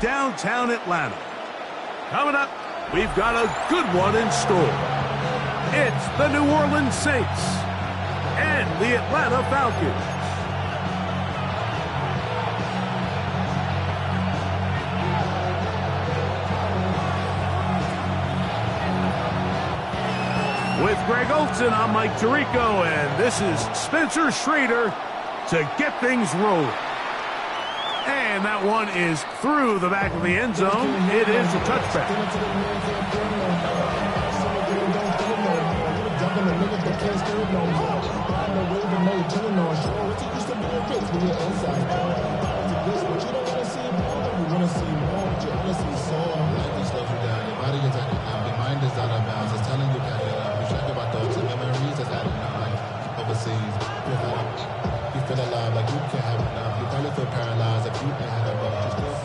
downtown Atlanta. Coming up, we've got a good one in store. It's the New Orleans Saints and the Atlanta Falcons. With Greg Olson, I'm Mike Tirico, and this is Spencer Schrader to get things rolling. And that one is through the back of the end zone. It is a touchback.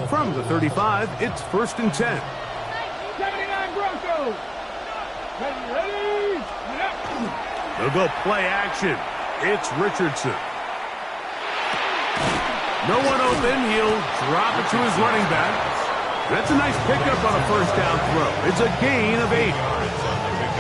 From the 35, it's 1st and 10. 79 Broncos. Ready? They'll go play action. It's Richardson. No one open. He'll drop it to his running back. That's a nice pickup on a first down throw. It's a gain of 8.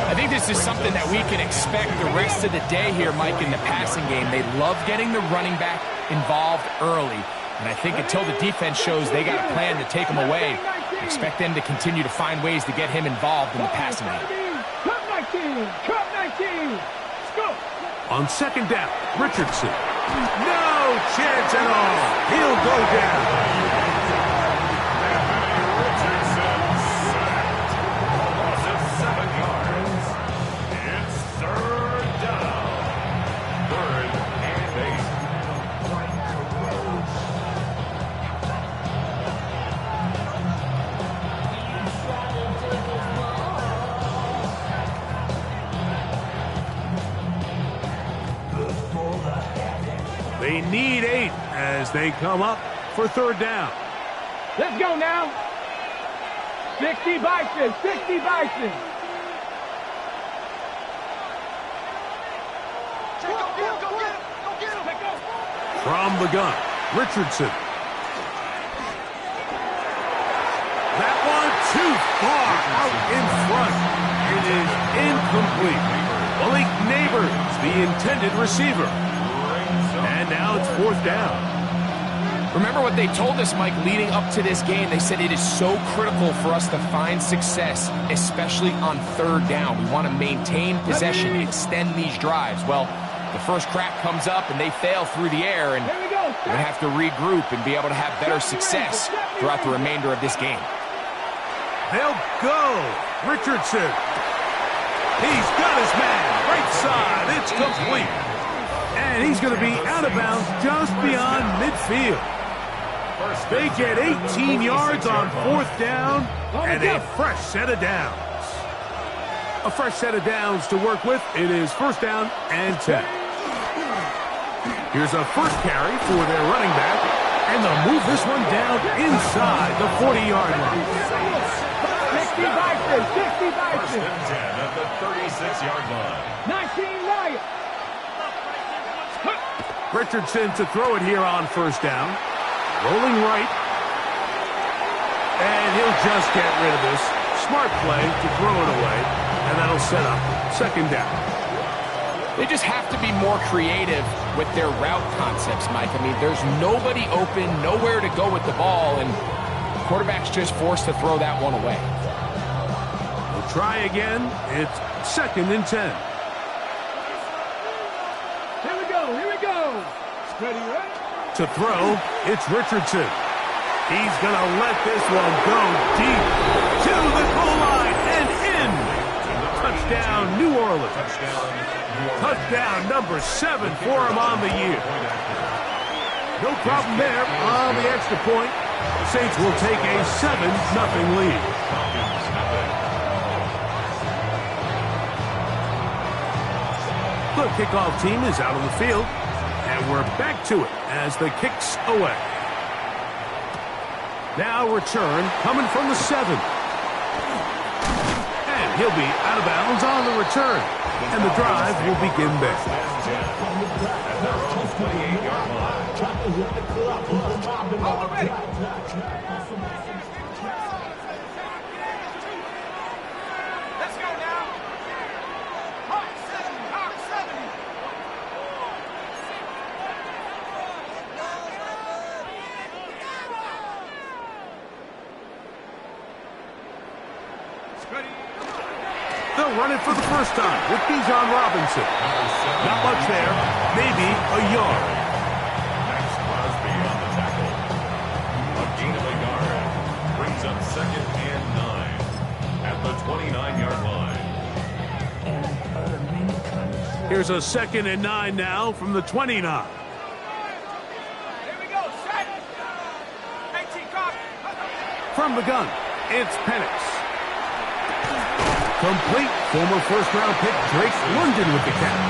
I think this is something that we can expect the rest of the day here, Mike, in the passing game. They love getting the running back involved early. And I think until the defense shows they got a plan to take him away, expect them to continue to find ways to get him involved in the passing game. Cut 19! Cut 19! Let's go! On 2nd down, Richardson. No chance at all. He'll go down. They need 8 as they come up for 3rd down. Let's go now. 60 Bison, 60 Bison. Go get him. From the gun, Richardson. That one too far out in front. It is incomplete. Malik Neighbors, the intended receiver. And now it's 4th down. Remember what they told us, Mike, leading up to this game. They said it is so critical for us to find success, especially on 3rd down. We want to maintain possession, extend these drives. Well, the first crack comes up and they fail through the air, and we have to regroup and be able to have better success throughout the remainder of this game. They'll go. Richardson. He's got his man. Right side. It's complete. And he's going to be out of bounds just beyond midfield. They get 18 yards on 4th down and a fresh set of downs. A fresh set of downs to work with. It is 1st down and 10. Here's a first carry for their running back, and they'll move this one down inside the 40-yard line. 60 Bison, 60 Bison. 10 at the 36-yard line. 19 Lions. Richardson to throw it here on 1st down. Rolling right. And he'll just get rid of this. Smart play to throw it away. And that'll set up 2nd down. They just have to be more creative with their route concepts, Mike. I mean, there's nobody open, nowhere to go with the ball, and the quarterback's just forced to throw that one away. We'll try again. It's 2nd and 10. Here we go. Steady, right? To throw, it's Richardson. He's going to let this one go deep to the goal line and in. Touchdown, New Orleans. Touchdown number 7 for him on the year. No problem there on the extra point. Saints will take a 7-0 lead. The kickoff team is out on the field, and we're back to it as the kick's away. Now return coming from the 7. And he'll be out of bounds on the return, and the drive will begin there. They'll run it for the first time with Bijan Robinson. Not much there, maybe a yard. Max Crosby on the tackle. A gain of a yard. Brings up 2nd and 9 at the 29-yard line. Here's a 2nd and 9 now from the 29. Here we go, set. From the gun, it's Penix. Complete. Former first-round pick Drake London with the catch.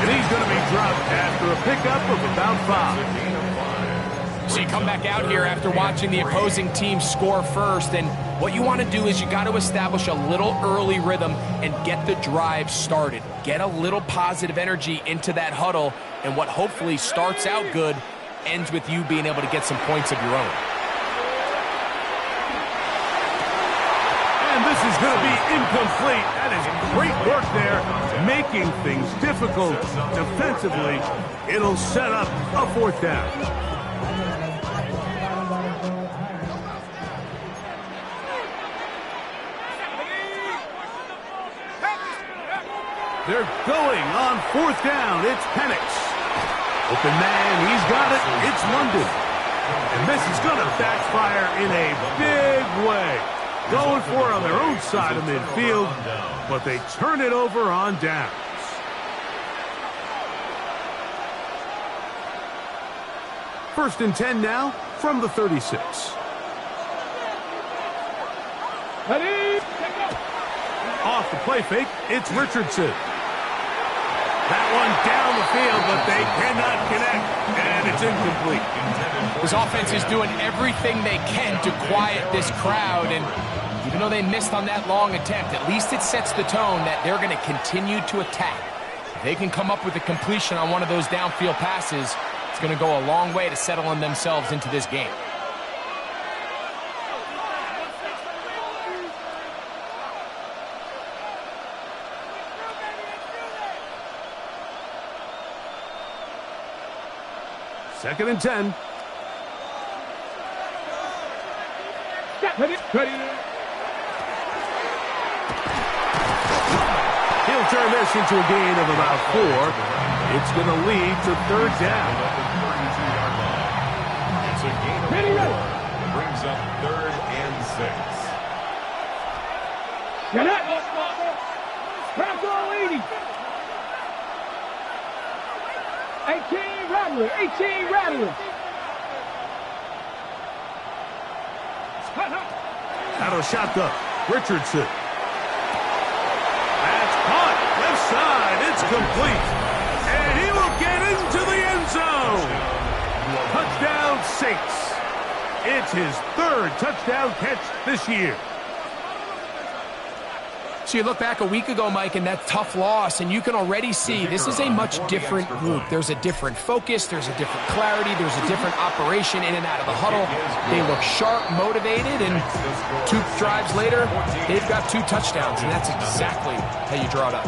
And he's going to be dropped after a pickup of about 5. So you come back out here after watching the opposing team score first, and what you want to do is you got to establish a little early rhythm and get the drive started. Get a little positive energy into that huddle, and what hopefully starts out good ends with you being able to get some points of your own. And this is going to be incomplete. That is great work there, making things difficult defensively. It'll set up a 4th down. They're going on 4th down. It's Penix. Open man, he's got it. It's London. And this is going to backfire in a big way. Going for it on their own side of midfield, but they turn it over on downs. First and 10 now from the 36. Off the play fake, it's Richardson. That one down the field, but they cannot connect, and it's incomplete. This offense is doing everything they can to quiet this crowd, and even though they missed on that long attempt, at least it sets the tone that they're going to continue to attack. If they can come up with a completion on one of those downfield passes, it's going to go a long way to settling themselves into this game. Second and 10. Ready. He'll turn this into a gain of about 4. It's going to lead to 3rd down. It's a gain of 4. Brings up 3rd and 6. Get it. Pass all 80. 18 Rattler. Out of shotgun, Richardson. That's caught. Left side. It's complete. And he will get into the end zone. Touchdown, Saints. It's his 3rd touchdown catch this year. So you look back a week ago, Mike, and that tough loss, and you can already see this is a much different group. There's a different focus, there's a different clarity, there's a different operation in and out of the huddle. They look sharp, motivated, and 2 drives later, they've got 2 touchdowns, and that's exactly how you draw it up.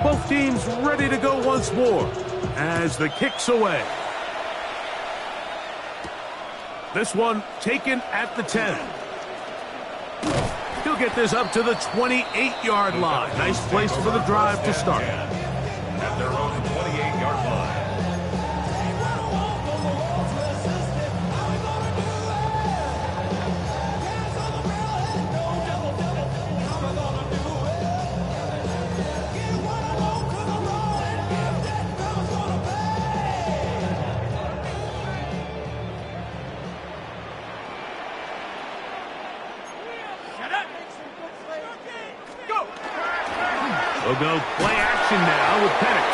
Both teams ready to go once more as the kick's away. This one taken at the 10. He'll get this up to the 28-yard line. Nice place for the drive to start. At their own 28-yard line. We'll go play action now with Penix.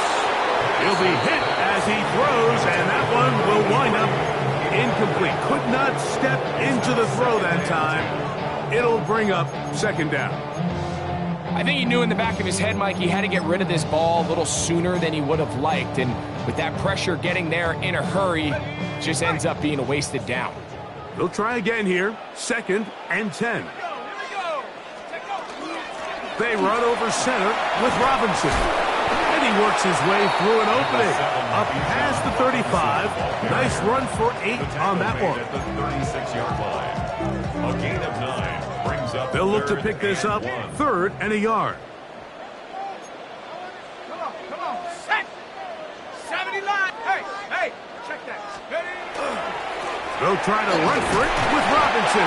He'll be hit as he throws, and that one will wind up incomplete. Could not step into the throw that time. It'll bring up 2nd down. I think he knew in the back of his head, Mike, he had to get rid of this ball a little sooner than he would have liked. And with that pressure getting there in a hurry, it just ends up being a wasted down. He'll try again here. 2nd and 10. They run over center with Robinson. And he works his way through an opening. Up past the 35. Nice run for 8 on that one. At the 36-yard line. A gain of 9 brings up. They'll look to pick this up 3rd and a yard. Come on. Set. 70 line. Hey, check that. They'll try to run for it with Robinson.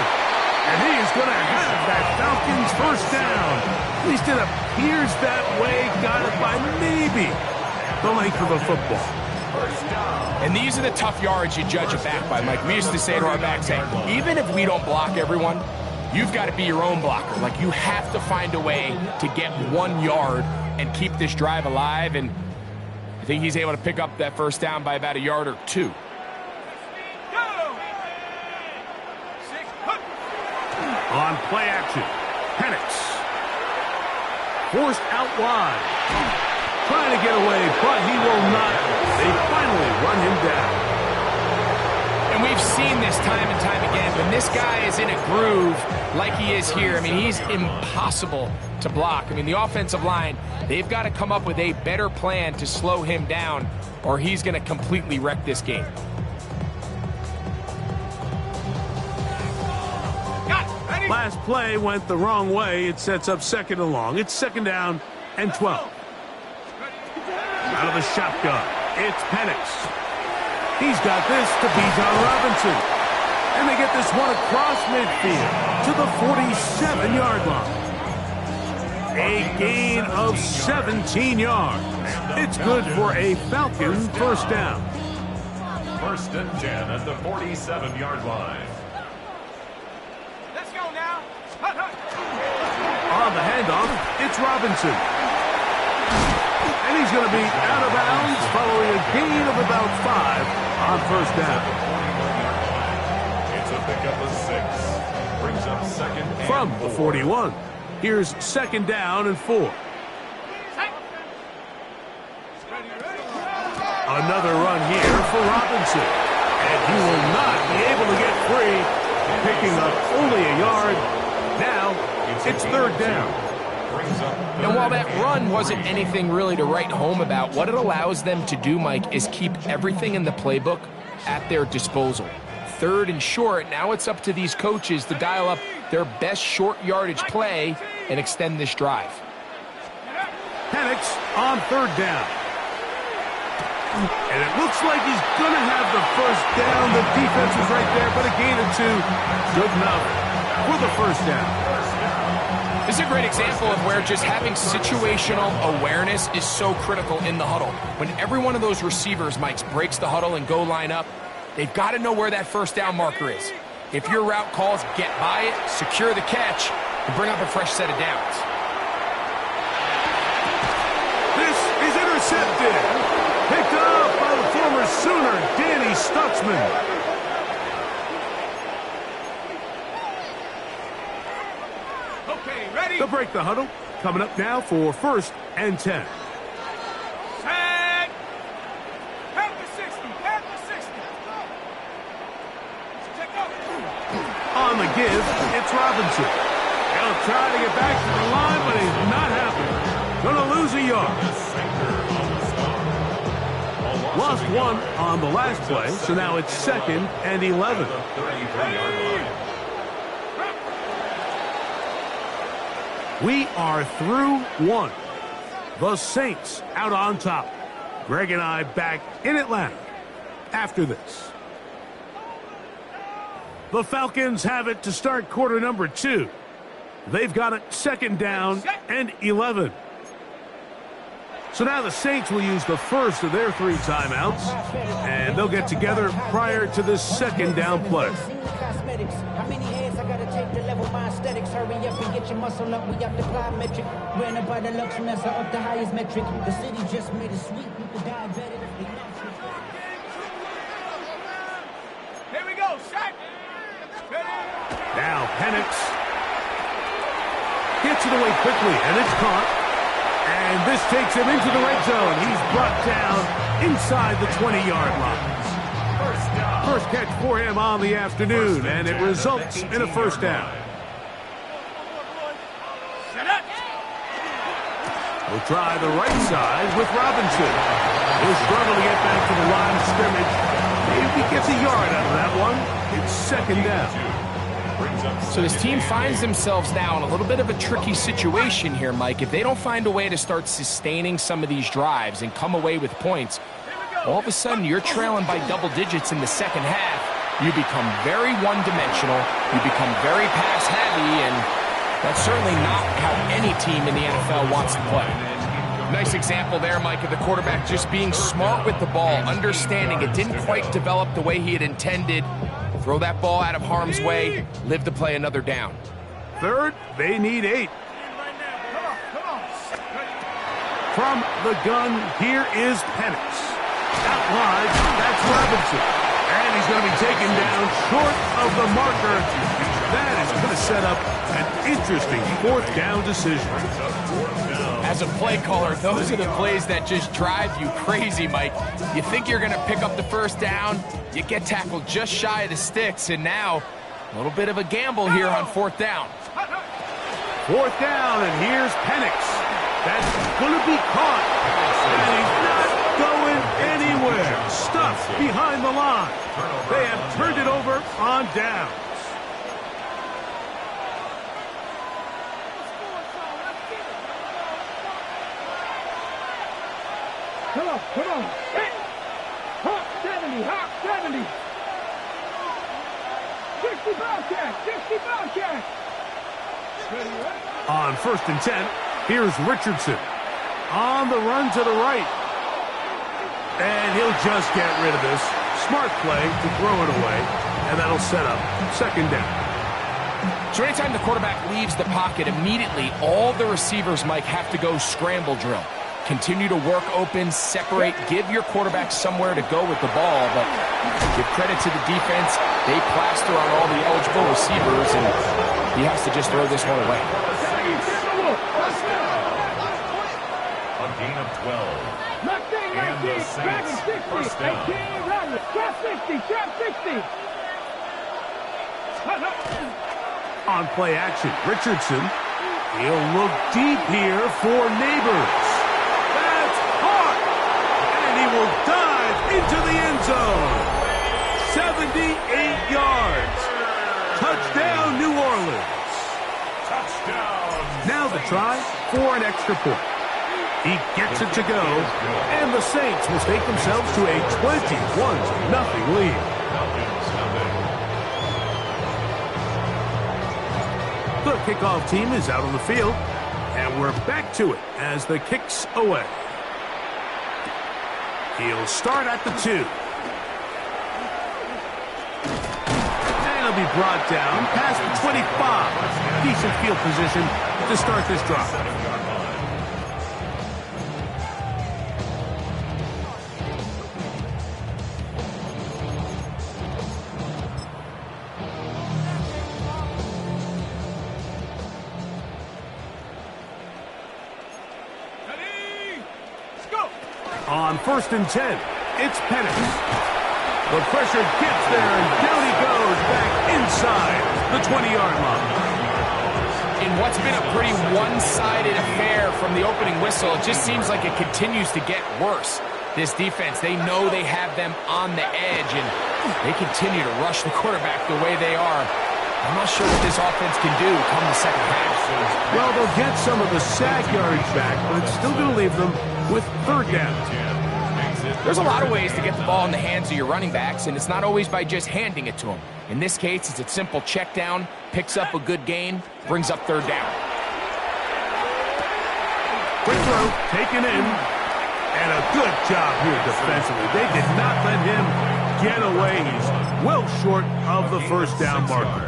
And he is going to have that Falcons first down. At least it appears that way. Got it by maybe the length of a football. And these are the tough yards you judge it back by, Mike. We used to say to our backs, hey, even if we don't block everyone, you've got to be your own blocker. Like, you have to find a way to get 1 yard and keep this drive alive. And I think he's able to pick up that first down by about a yard or 2. On play action, Penix. Forced out wide. Trying to get away, but he will not. They finally run him down. And we've seen this time and time again. When this guy is in a groove like he is here, I mean, he's impossible to block. I mean, the offensive line, they've got to come up with a better plan to slow him down, or he's going to completely wreck this game. Last play went the wrong way. It sets up 2nd and long. It's 2nd down and 12. Out of the shotgun, it's Penix. He's got this to Bijan Robinson. And they get this one across midfield to the 47-yard line. A gain of 17 yards. It's good for a Falcon first down. 1st and 10 at the 47-yard line. On the handoff, it's Robinson. And he's going to be out of bounds following a gain of about 5 on first down. It's a pickup of 6. Brings up 2nd and From the 41. Here's 2nd down and 4. Another run here for Robinson. And he will not be able to get free, picking up only a yard. Now, it's 3rd down. And while that run wasn't anything really to write home about, what it allows them to do, Mike, is keep everything in the playbook at their disposal. 3rd and short, now it's up to these coaches to dial up their best short yardage play and extend this drive. Penix on 3rd down. And it looks like he's going to have the first down. The defense is right there, but a gain of 2. Good enough for the first down. This is a great example of where just having situational awareness is so critical in the huddle. When every one of those receivers, Mike, breaks the huddle and go line up, they've got to know where that first down marker is. If your route calls, get by it, secure the catch, and bring up a fresh set of downs. This is intercepted. Picked up by the former Sooner, Danny Stutzman. They'll break the huddle. Coming up now for 1st and 10. Set. Pack the 60. Pack the 60. Check out. On the give, it's Robinson. He'll try to get back to the line, but he's not happy. Gonna lose a yard. Lost 1 on the last play, so now it's 2nd and 11. We are through 1. The Saints out on top. Greg and I back in Atlanta after this. The Falcons have it to start quarter number 2. They've got it 2nd down and 11. So now the Saints will use the first of their 3 timeouts, and they'll get together prior to this 2nd down play. How many heads I gotta take to level my aesthetics? Hurry up and get your muscle up. We got the plyometric. Ran up by the luxury, that's up the highest metric. The city just made it sweet with the diabetic. Here we go, set. Now Penix gets it away quickly, and it's caught. And this takes him into the red zone. He's brought down inside the 20-yard line. First catch for him on the afternoon, and it results in a first down. We'll try the right side with Robinson. He'll struggle to get back to the line of scrimmage. Maybe gets a yard out of that one. It's second down. So this team finds themselves now in a little bit of a tricky situation here, Mike. If they don't find a way to start sustaining some of these drives and come away with points, all of a sudden you're trailing by double digits in the second half. You become very one-dimensional. You become very pass-heavy, and that's certainly not how any team in the NFL wants to play. Nice example there, Mike, of the quarterback just being smart with the ball, understanding it didn't quite develop the way he had intended. Throw that ball out of harm's way, live to play another down. Third, they need 8. From the gun, here is Penix. Out wide, that's Robinson. And he's going to be taken down short of the marker. That is going to set up an interesting fourth down decision. As a play caller, those are the plays that just drive you crazy, Mike. You think you're going to pick up the first down, you get tackled just shy of the sticks, and now a little bit of a gamble here on fourth down. Fourth down, and here's Penix. That's going to be caught. And he's not going anywhere. Stuffed behind the line. They have turned it over on downs. Come on. Hey. Hawk 70, Hawk 70. 60 Bobcat. Ready, right? On 1st and 10, here's Richardson. On the run to the right. And he'll just get rid of this. Smart play to throw it away. And that'll set up second down. So anytime the quarterback leaves the pocket, immediately all the receivers, Mike, have to go scramble drill. Continue to work open, separate, give your quarterback somewhere to go with the ball, but give credit to the defense. They plaster on all the eligible receivers, and he has to just throw this one away. A gain of 12. And the Saints first down. Trap 60. On play action, Richardson. He'll look deep here for Neighbors. That's hard. And he will dive into the end zone. 78 yards. Touchdown, New Orleans. Touchdown. Now the try for an extra point. He gets it to go, and the Saints will take themselves to a 21-0 lead. The kickoff team is out on the field, and we're back to it as the kick's away. He'll start at the 2. And he'll be brought down past the 25. Decent field position to start this drive. On 1st and 10, it's Penix. The pressure gets there, and down he goes back inside the 20-yard line. In what's been a pretty one-sided affair from the opening whistle, it just seems like it continues to get worse. This defense, they know they have them on the edge, and they continue to rush the quarterback the way they are. I'm not sure what this offense can do come the second half. Well, they'll get some of the sack yardage back, but it's still going to leave them with third down. There's a lot of ways to get the ball in the hands of your running backs, and it's not always by just handing it to them. In this case, it's a simple check down, picks up a good gain, brings up third down. Quick throw, taken in, and a good job here defensively. They did not let him get away. He's well short of the first down marker.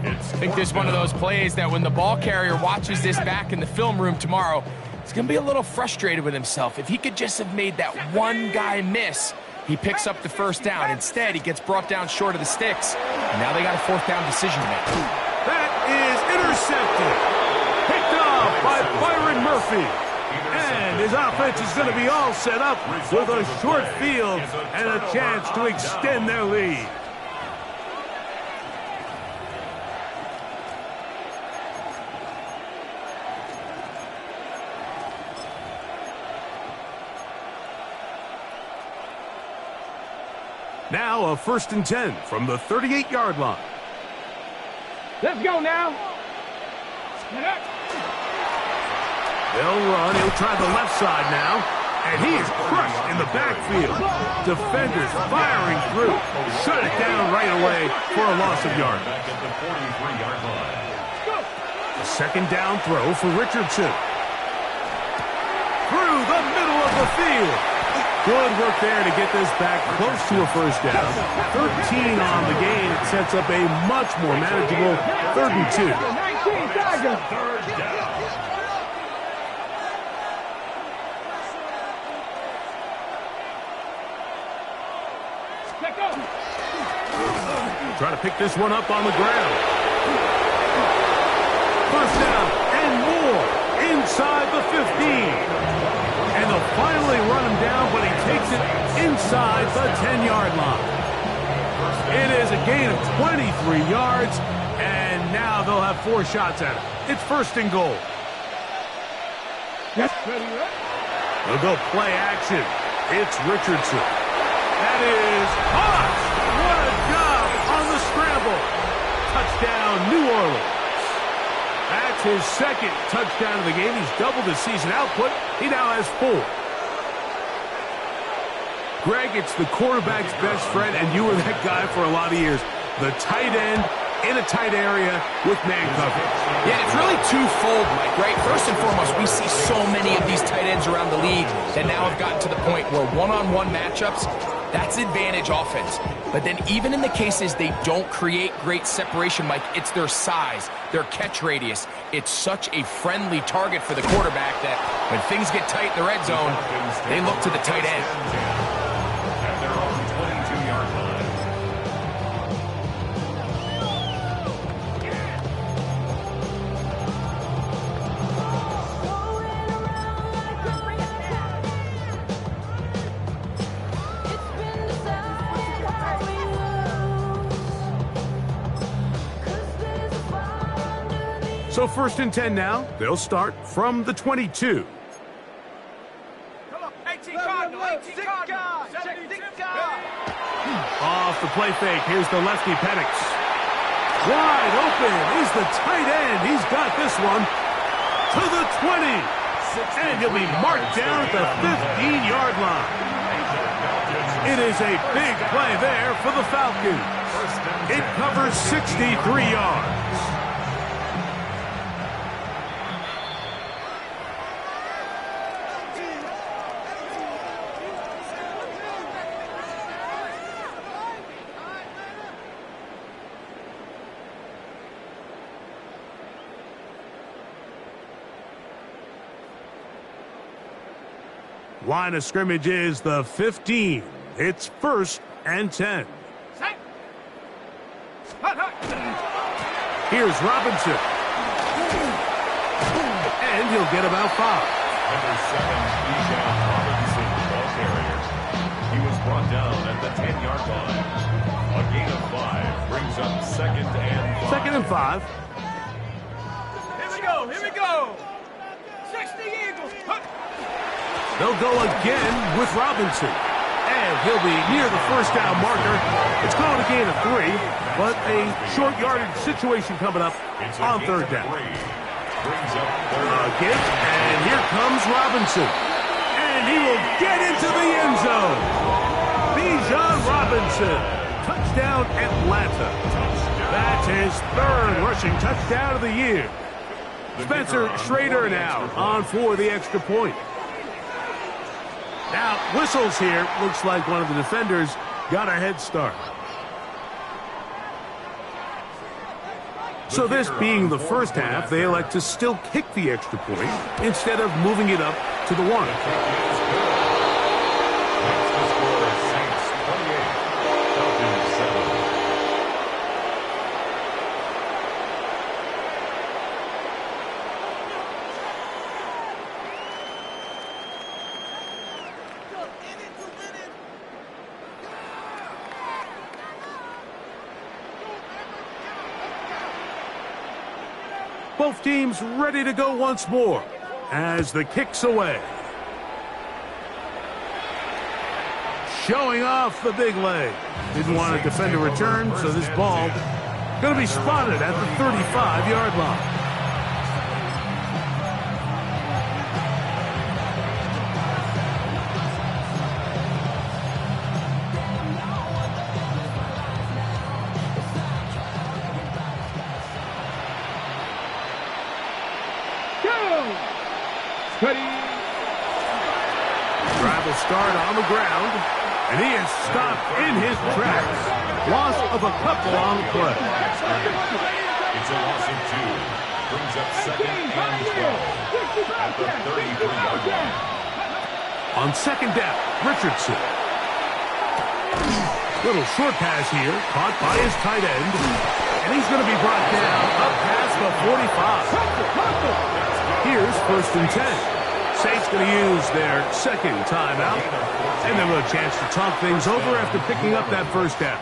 I think this is one of those plays that when the ball carrier watches this back in the film room tomorrow, he's going to be a little frustrated with himself. If he could just have made that one guy miss, he picks up the first down. Instead, he gets brought down short of the sticks, and now they got a fourth down decision to make. That is intercepted. Picked off by Byron Murphy. And his offense is going to be all set up with a short field and a chance to extend their lead. Now a 1st and 10 from the 38-yard line. Let's go now. They'll run. He'll try the left side now. And he is crushed in the backfield. Defenders firing through. Shut it down right away for a loss of yard. Back at the 43-yard line. A 2nd down throw for Richardson. Through the middle of the field. Good work there to get this back close to a 1st down. 13 on the game. It sets up a much more manageable 3rd and 2. 19 Tigers. 3rd down. Try to pick this one up on the ground. 1st down and more inside the 15. And they'll finally run him down, but he takes it inside the 10-yard line. It is a gain of 23 yards, and now they'll have 4 shots at it. It's 1st and goal. Yes, ready, right? They'll go play action. It's Richardson. That is Hawks. What a job on the scramble. Touchdown, New Orleans. That's his 2nd touchdown of the game. He's doubled his season output. He now has 4. Greg, it's the quarterback's best friend, and you were that guy for a lot of years. The tight end in a tight area with man coverage. Yeah, it's really twofold, Mike, right? First and foremost, we see so many of these tight ends around the league that now have gotten to the point where one-on-one matchups, that's advantage offense. But then even in the cases they don't create great separation, Mike, it's their size, their catch radius. It's such a friendly target for the quarterback that when things get tight in the red zone, they look to the tight end. At their own 22-yard line. So 1st and 10 now. They'll start from the 22. Come on, 18 Cardinal, 18 Cardinal. 76 guard. Off the play fake. Here's the lefty Penix. Wide open is the tight end. He's got this one to the 20. And he'll be marked down at the 15-yard line. It is a big play there for the Falcons. It covers 63 yards. Line of scrimmage is the 15. It's 1st and 10. Here's Robinson. And he'll get about 5. Number 7, Bijan Robinson, ball carrier. He was brought down at the 10-yard line. A gain of 5 brings up 2nd and 5. 2nd and 5. Here we go, here we go. 60 Eagles. They'll go again with Robinson. And he'll be near the 1st down marker. It's going to gain of 3, but a short yardage situation coming up on 3rd down. Again, and here comes Robinson. And he will get into the end zone. Bijan Robinson. Touchdown, Atlanta. That's his 3rd rushing touchdown of the year. Spencer Schrader now on for the extra point. Now, whistles here. Looks like one of the defenders got a head start. So this being the 1st half, they elect to still kick the extra point instead of moving it up to the 1. That's the score. Saints 28, Falcons 7. Both teams ready to go once more as the kick's away. showing off the big leg. Didn't want to defend a return, so this ball going to be spotted at the 35-yard line. Drive will start on the ground, and he is stopped in his tracks. Loss of a couple on the play. It's a loss of 2. Brings up second and 12 at the 33-yard line. On second down, Richardson. Little short pass here, caught by his tight end, and he's going to be brought down up past the 45. Here's 1st and 10. Saints going to use their second timeout, and they'll have a chance to talk things over after picking up that first down.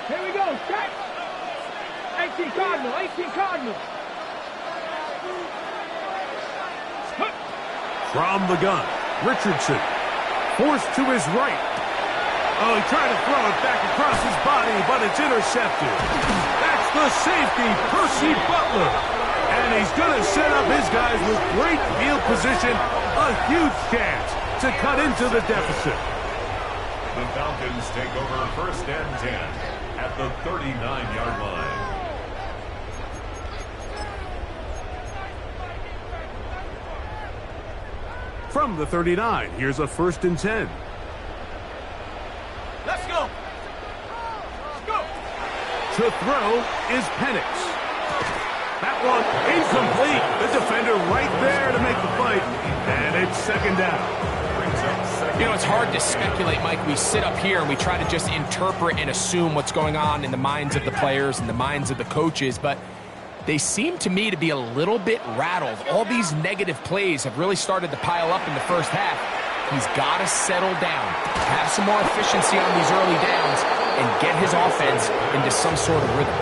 Here we go, set. 18 Cardinal, 18 Cardinal. From the gun, Richardson forced to his right. Oh, he tried to throw it back across his body, but it's intercepted. That's the safety, Percy Butler. And he's going to set up his guys with great field position. A huge chance to cut into the deficit. The Falcons take over 1st and 10 at the 39-yard line. From the 39, here's a 1st and 10. Let's go. Let's go. To throw is Penix. That one incomplete. The defender right there to make the fight. And it's second down. You know, it's hard to speculate, Mike. We sit up here and we try to just interpret and assume what's going on in the minds of the players and the minds of the coaches, but they seem to me to be a little bit rattled. All these negative plays have really started to pile up in the first half. He's got to settle down, have some more efficiency on these early downs, and get his offense into some sort of rhythm.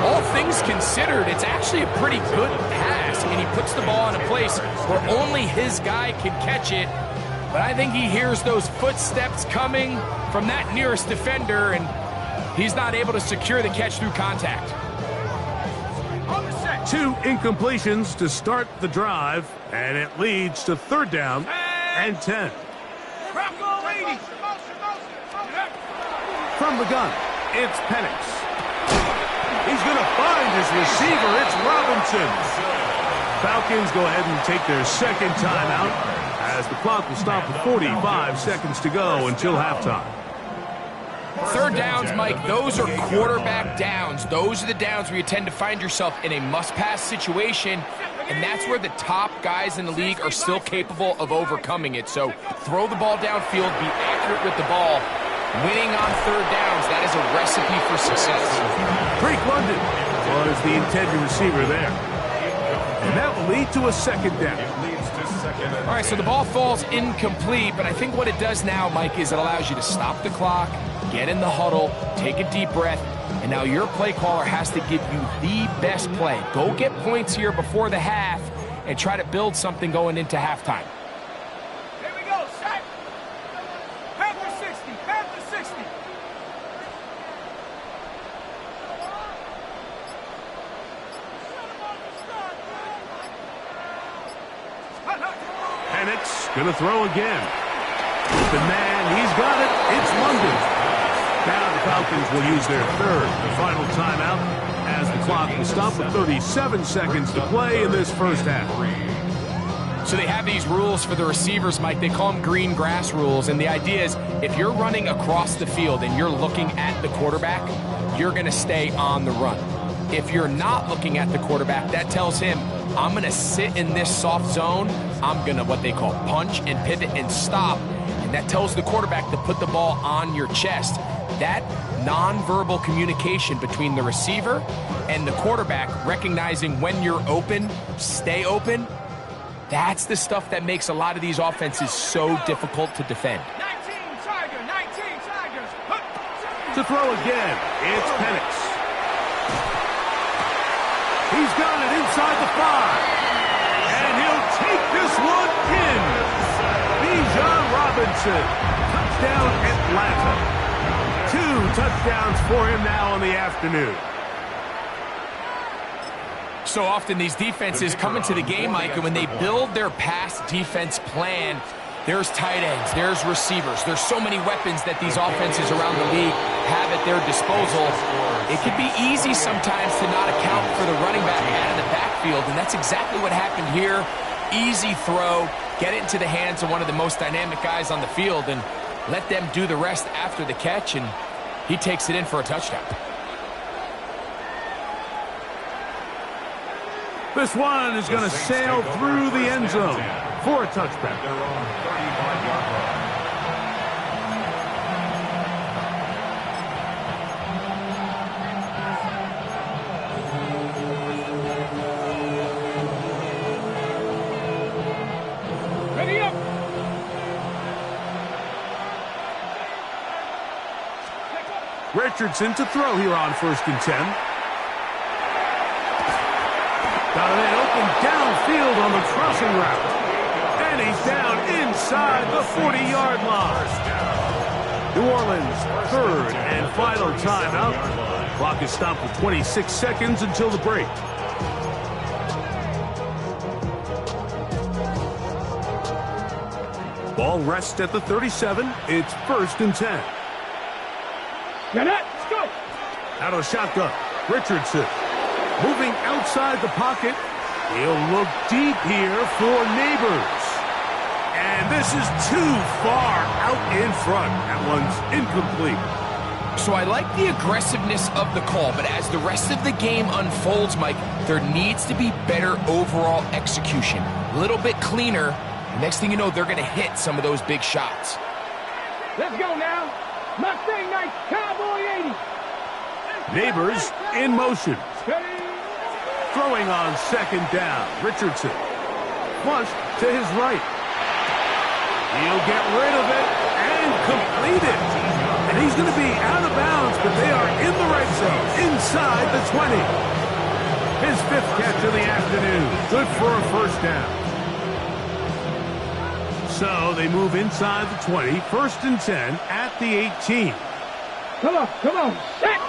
All things considered, it's actually a pretty good pass, and he puts the ball in a place where only his guy can catch it. But I think he hears those footsteps coming from that nearest defender, and he's not able to secure the catch through contact. 2 incompletions to start the drive, and it leads to 3rd down and 10. From the gun, it's Penix. He's going to find his receiver. It's Robinson. Falcons go ahead and take their second timeout as the clock will stop with 45 seconds to go until halftime. 3rd downs, Mike, those are quarterback downs. Those are the downs where you tend to find yourself in a must-pass situation, and that's where the top guys in the league are still capable of overcoming it. So throw the ball downfield, be accurate with the ball. Winning on 3rd downs, that is a recipe for success. Drake London was the intended receiver there. And that will lead to a second down. All right, so the ball falls incomplete, but I think what it does now, Mike, is it allows you to stop the clock, get in the huddle, take a deep breath, and now your play caller has to give you the best play. Go get points here before the half and try to build something going into halftime. Here we go, set. Panther 60, Panther 60. Penix going to throw again. Open man, he's got it. It's London. Now the Falcons will use their 3rd and final timeout as the clock will stop with 37 seconds to play in this first half. So they have these rules for the receivers, Mike. They call them green grass rules, and the idea is if you're running across the field and you're looking at the quarterback, you're going to stay on the run. If you're not looking at the quarterback, that tells him, I'm going to sit in this soft zone. I'm going to what they call punch and pivot and stop. And that tells the quarterback to put the ball on your chest. That nonverbal communication between the receiver and the quarterback, recognizing when you're open, stay open, that's the stuff that makes a lot of these offenses so difficult to defend. 19 Tigers, 19 Tigers. To throw again, it's Penix. He's got it inside the 5. And he'll take this one in. Bijan Robinson. Touchdown, Atlanta. 2 touchdowns for him now in the afternoon. So often these defenses come into the game, Mike, and when they build their pass defense plan, there's tight ends, there's receivers. There's so many weapons that these offenses around the league have at their disposal. It can be easy sometimes to not account for the running back out of the backfield, and that's exactly what happened here. Easy throw, get it into the hands of one of the most dynamic guys on the field, and let them do the rest after the catch, and he takes it in for a touchdown. This one is going to sail through the end zone for a touchback. Their own 35-yard line. Ready up. Richardson to throw here on 1st and 10. Got a man open downfield on the crossing route. And he's down inside the 40-yard line. New Orleans, 3rd and final timeout. Clock is stopped for 26 seconds until the break. Ball rests at the 37. It's 1st and 10. Get it. Let's go. Out of shotgun. Richardson. Moving outside the pocket. He'll look deep here for Neighbors. And this is too far out in front. That one's incomplete. So I like the aggressiveness of the call, but as the rest of the game unfolds, Mike, there needs to be better overall execution. A little bit cleaner. Next thing you know, they're going to hit some of those big shots. Let's go now. Mustang Night Cowboy 80. Neighbors in motion. Steady. Throwing on 2nd down. Richardson. Flush to his right. He'll get rid of it and complete it. And he's going to be out of bounds, but they are in the red zone, inside the 20. His 5th catch of the afternoon. Good for a 1st down. So they move inside the 20, 1st and 10 at the 18. Come on, come on. Set.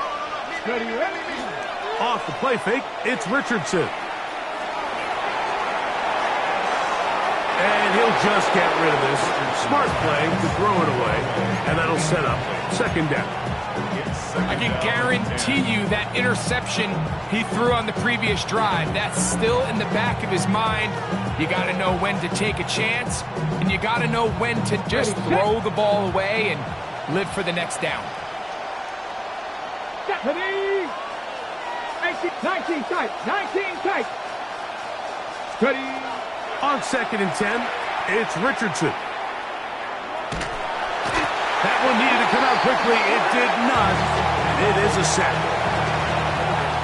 Ready, ready. Off the play fake, it's Richardson. And he'll just get rid of this. Smart play to throw it away, and that'll set up 2nd down. I can guarantee you that interception he threw on the previous drive, that's still in the back of his mind. You got to know when to take a chance, and you got to know when to just throw the ball away and live for the next down. Stephanie. 19 tight. 19 tight. Steady. On 2nd and 10, it's Richardson. That one needed to come out quickly. It did not, and it is a sack.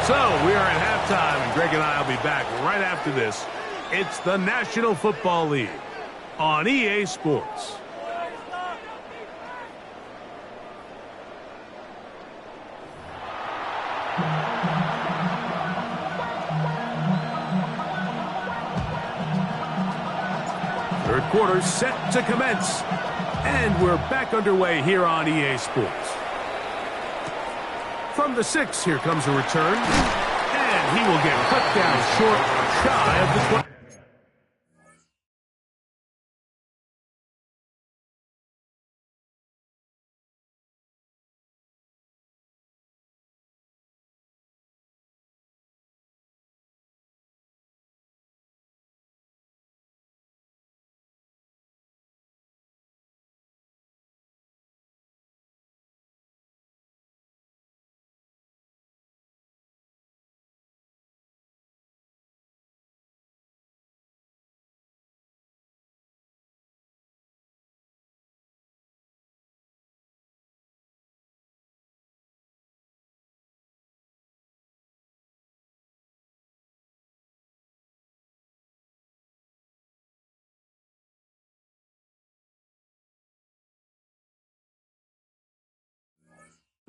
So we are at halftime, and Greg and I will be back right after this. It's the National Football League on EA Sports. Third quarter set to commence. And we're back underway here on EA Sports. From the 6, here comes a return. And he will get cut down short, shy of the 20.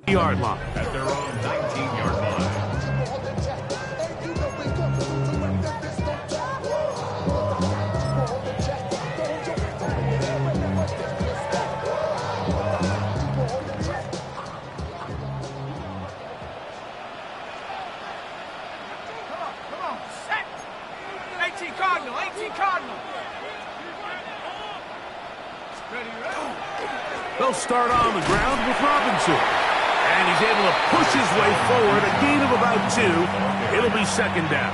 Yard line. At their own 19-yard line. They'll start on the ground with Robinson. And he's able to push his way forward, a gain of about 2. It'll be second down.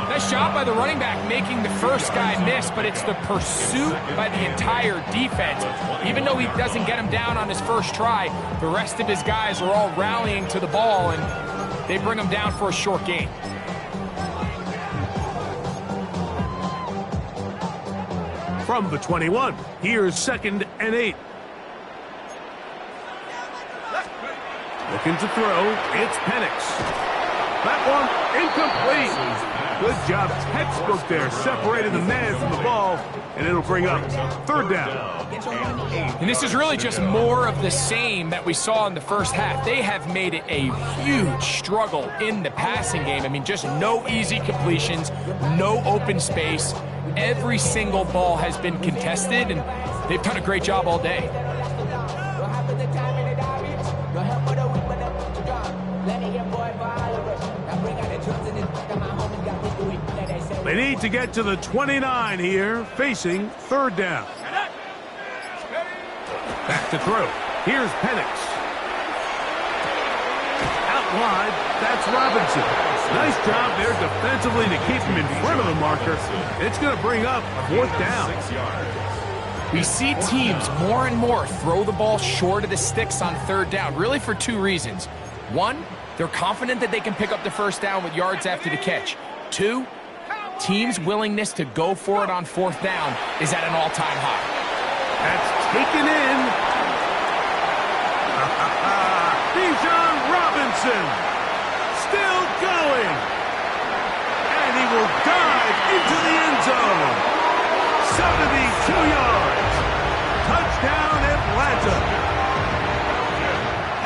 Nice job by the running back making the first guy miss, but it's the pursuit by the entire defense. Even though he doesn't get him down on his first try, the rest of his guys are all rallying to the ball, and they bring him down for a short gain. From the 21, here's 2nd and 8. Looking to throw, it's Penix. That one incomplete. Good job, textbook there, separating the man from the ball, and it'll bring up 3rd down. And this is really just more of the same that we saw in the first half. They have made it a huge struggle in the passing game. I mean, just no easy completions, no open space. Every single ball has been contested, and they've done a great job all day. They need to get to the 29 here, facing 3rd down. Back to throw. Here's Penix. Out wide, that's Robinson. Nice job there defensively to keep him in front of the marker. It's going to bring up 4th down. We see teams more and more throw the ball short of the sticks on 3rd down, really for 2 reasons. 1, they're confident that they can pick up the first down with yards after the catch. 2, teams' willingness to go for it on 4th down is at an all-time high. That's taken in. Bijan Robinson still going. And he will dive into the end zone. 72 yards. Touchdown, Atlanta.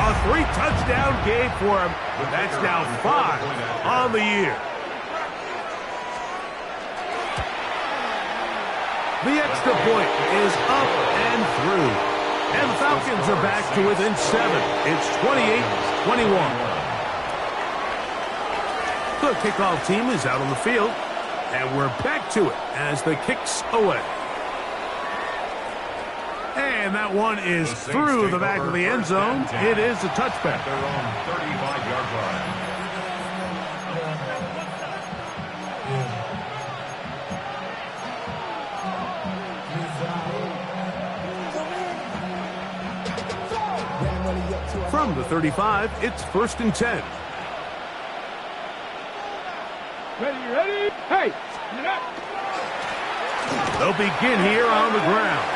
A 3-touchdown game for him. That's now 5 on the year. The extra point is up and through. And the Falcons are back to within 7. It's 28-21. The kickoff team is out on the field. And we're back to it as the kick's away. And that one is through the back of the end zone. It is a touchback. Their own 35-yard line. From the 35, it's 1st and 10. Ready? Hey! They'll begin here on the ground.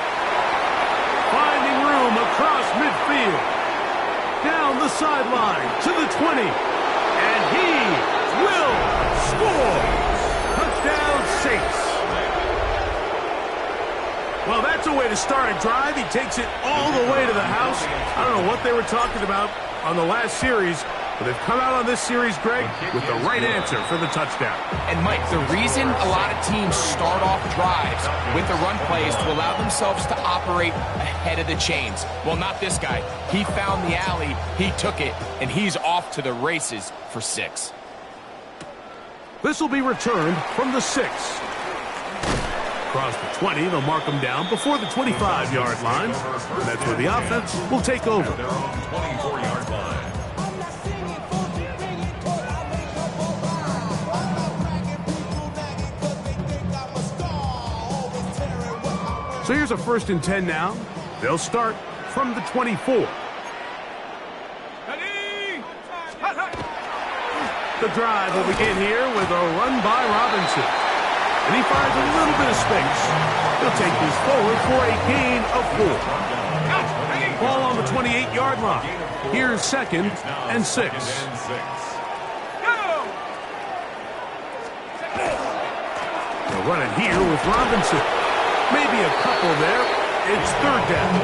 Finding room across midfield. Down the sideline to the 20. And he will score. Touchdown, Saints. Well, that's a way to start a drive. He takes it all the way to the house. I don't know what they were talking about on the last series, but they've come out on this series, Greg, with the right answer for the touchdown. And, Mike, the reason a lot of teams start off drives with the run play is to allow themselves to operate ahead of the chains. Well, not this guy. He found the alley, he took it, and he's off to the races for 6. This will be returned from the 6. Across the 20, they'll mark them down before the 25-yard line. And that's where the offense will take over. Their own 24-yard line. So here's a 1st and 10 now. They'll start from the 24. The drive will begin here with a run by Robinson. And he finds a little bit of space. He'll take these forward for a gain of 4. Ball on the 28-yard line. Here's 2nd and 6. They'll run it here with Robinson. Maybe a couple there. It's 3rd down.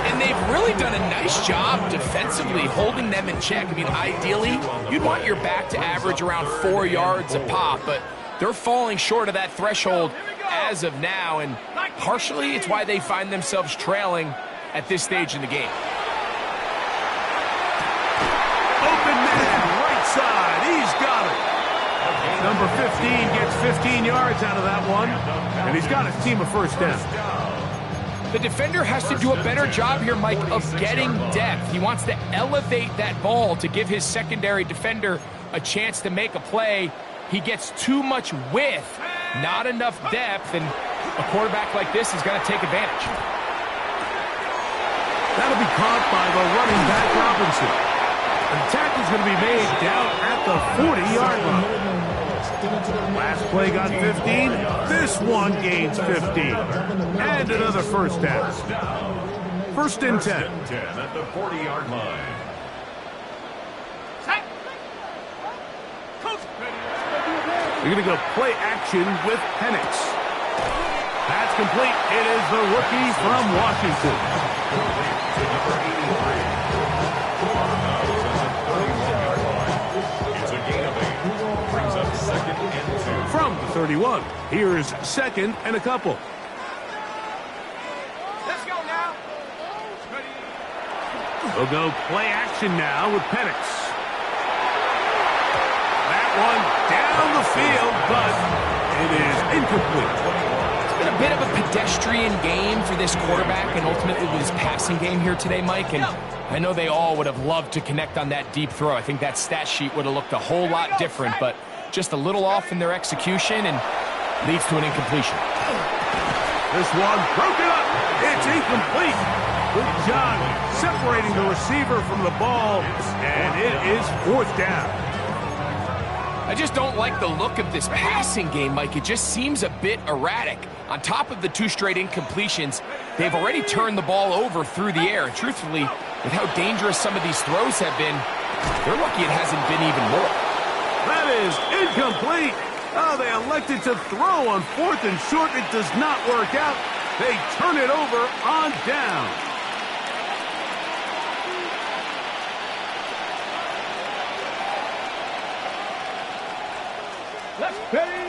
And they've really done a nice job defensively holding them in check. I mean, ideally, you'd want your back to average around 4 yards a pop, but they're falling short of that threshold as of now, and partially it's why they find themselves trailing at this stage in the game. Open man, right side. He's got it. Number 15 gets 15 yards out of that one, and he's got his team a 1st down. The defender has to do a better job here, Mike, of getting depth. He wants to elevate that ball to give his secondary defender a chance to make a play. He gets too much width, not enough depth, and a quarterback like this is going to take advantage. That'll be caught by the running back, Robinson. The tackle's going to be made down at the 40-yard line. Last play got 15. This one gains 15. And another first down. First and 10. At the 40-yard line. You're going to go play action with Penix. That's complete. It is the rookie from Washington. It's a gain of 8. Brings up second and 2. From the 31. Here's second and a couple. Let's go now. They'll go play action now with Penix. That one down the field, but it is incomplete. It's been a bit of a pedestrian game for this quarterback and ultimately his passing game here today, Mike. And I know they all would have loved to connect on that deep throw. I think that stat sheet would have looked a whole lot different, but just a little off in their execution and leads to an incompletion. This one broken up. It's incomplete. Good job separating the receiver from the ball, and it is fourth down. I just don't like the look of this passing game, Mike. It just seems a bit erratic. On top of the 2 straight incompletions, they've already turned the ball over through the air. And truthfully, with how dangerous some of these throws have been, they're lucky it hasn't been even more. That is incomplete. Oh, they elected to throw on fourth and short. It does not work out. They turn it over on down. Let's pay.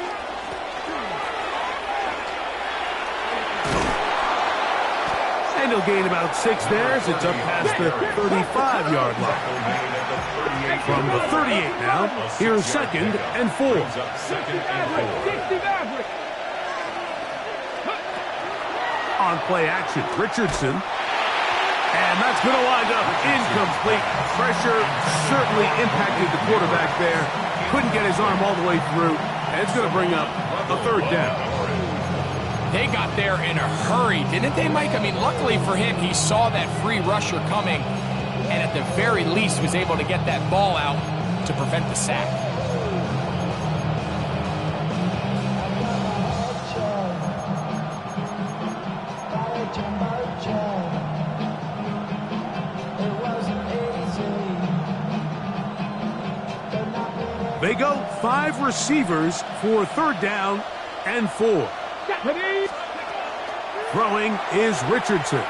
And he'll gain about 6 there as it's up past the 35-yard line. From the 38 now, here's second and 4. On play action, Richardson. And that's going to wind up incomplete. Pressure certainly impacted the quarterback there. Couldn't get his arm all the way through. And it's going to bring up a third down. They got there in a hurry, didn't they, Mike? I mean, luckily for him, he saw that free rusher coming and at the very least was able to get that ball out to prevent the sack. They go 5 receivers for third down and 4. Throwing is Richardson.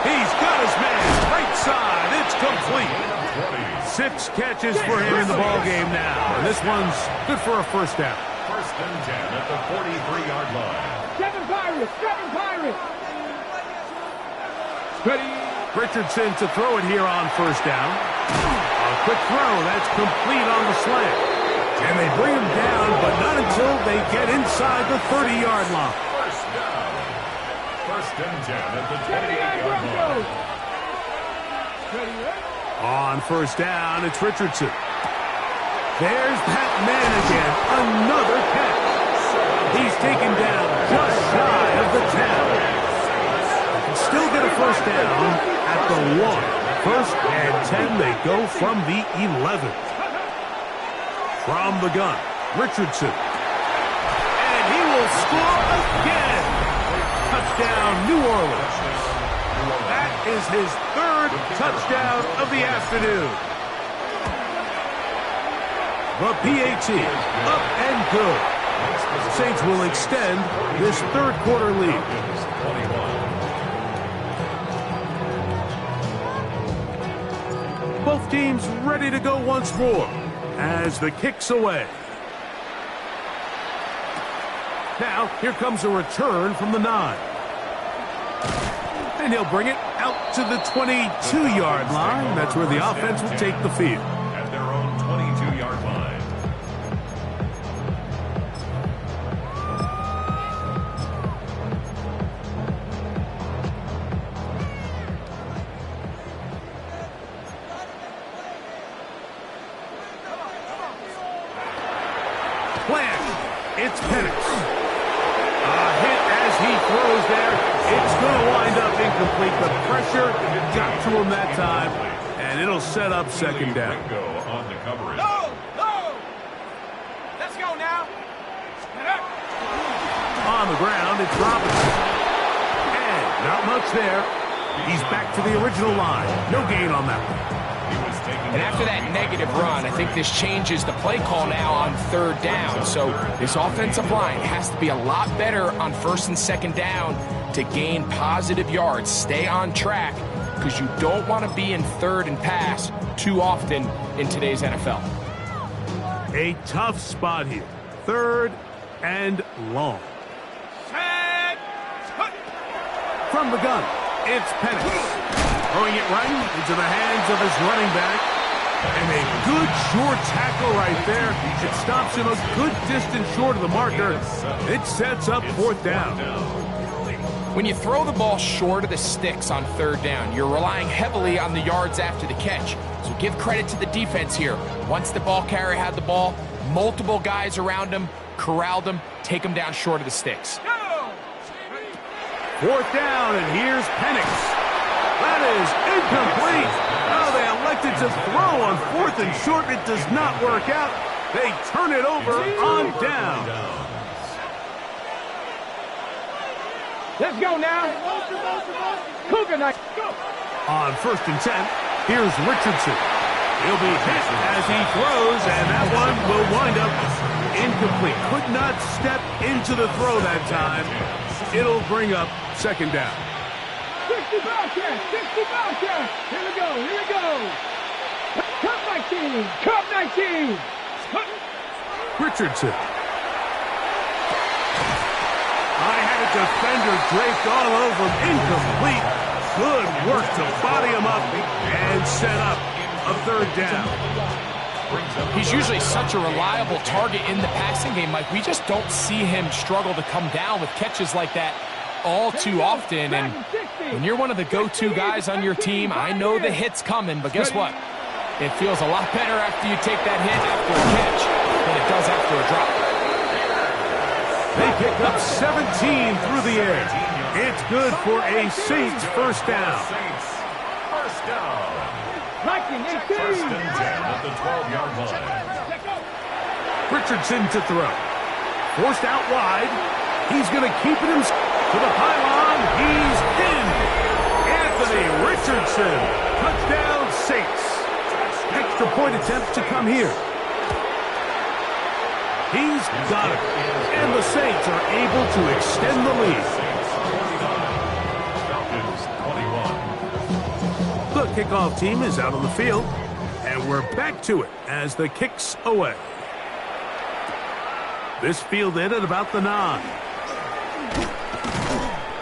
He's got his man right side. It's complete. 6 catches for him in the ballgame now. And this one's good for a first down. First and 10 at the 43-yard line. 7 Pirates! 7 Pirates! Ready. Richardson to throw it here on first down. A quick throw. That's complete on the slant. And they bring him down, but not until they get inside the 30-yard line. First down. First and 10 at the 28-yard line. On first down, it's Richardson. There's that man again. Another catch. He's taken down just shy of the 10. They can still get a first down at the 1. First and 10, they go from the 11. From the gun, Richardson. And he will score again. Touchdown, New Orleans. That is his 3rd touchdown of the afternoon. The PAT, up and good. Saints will extend this 3rd quarter lead. Both teams ready to go once more as the kick's away. Now, here comes a return from the 9. And he'll bring it out to the 22-yard line. That's where the offense will take the field. At their own 22-yard line. going to wind up incomplete. The pressure got to him that time, and it'll set up second down. On the coverage. Go! Go! Let's go now. On the ground, it's Robinson. And not much there. He's back to the original line. No gain on that one. And after that negative run, I think this changes the play call now on third down. So this offensive line has to be a lot better on first and second down to gain positive yards. Stay on track because you don't want to be in third and pass too often in today's NFL. A tough spot here. Third and long. Set. From the gun, it's Penix. Throwing it right into the hands of his running back. And a good short tackle right there. It stops him a good distance short of the marker. It sets up fourth down. When you throw the ball short of the sticks on third down, you're relying heavily on the yards after the catch. So give credit to the defense here. Once the ball carrier had the ball, multiple guys around him, corralled him, take him down short of the sticks. Fourth down, and here's Penix. That is incomplete. Oh, they elected to throw on fourth and short. It does not work out. They turn it over on down. Let's go now. Cougar night. Go. On first and 10, here's Richardson. He'll be hit as he throws, and that one will wind up incomplete. Could not step into the throw that time. It'll bring up second down. 60 Bobcats, 60 Bobcats. Here we go, here we go. Cup 19, Cup 19. Richardson. I had a defender draped all over him. Incomplete. Good work to body him up and set up a third down. He's usually such a reliable target in the passing game, Mike. We just don't see him struggle to come down with catches like that all too often. And when you're one of the go-to guys on your team, I know the hit's coming, but guess what? It feels a lot better after you take that hit after a catch than it does after a drop. They pick up 17 through the air. It's good for a Saints first down. First down. Viking 18. First and 10 at the 12-yard line. Richardson to throw. Forced out wide. He's going to keep it to the pylon. He's in. Anthony Richardson. Touchdown Saints. Extra point attempt to come here. He's got it. And the Saints are able to extend the lead. Falcons 21. The kickoff team is out on the field. And we're back to it as the kick's away. This fielded at about the 9.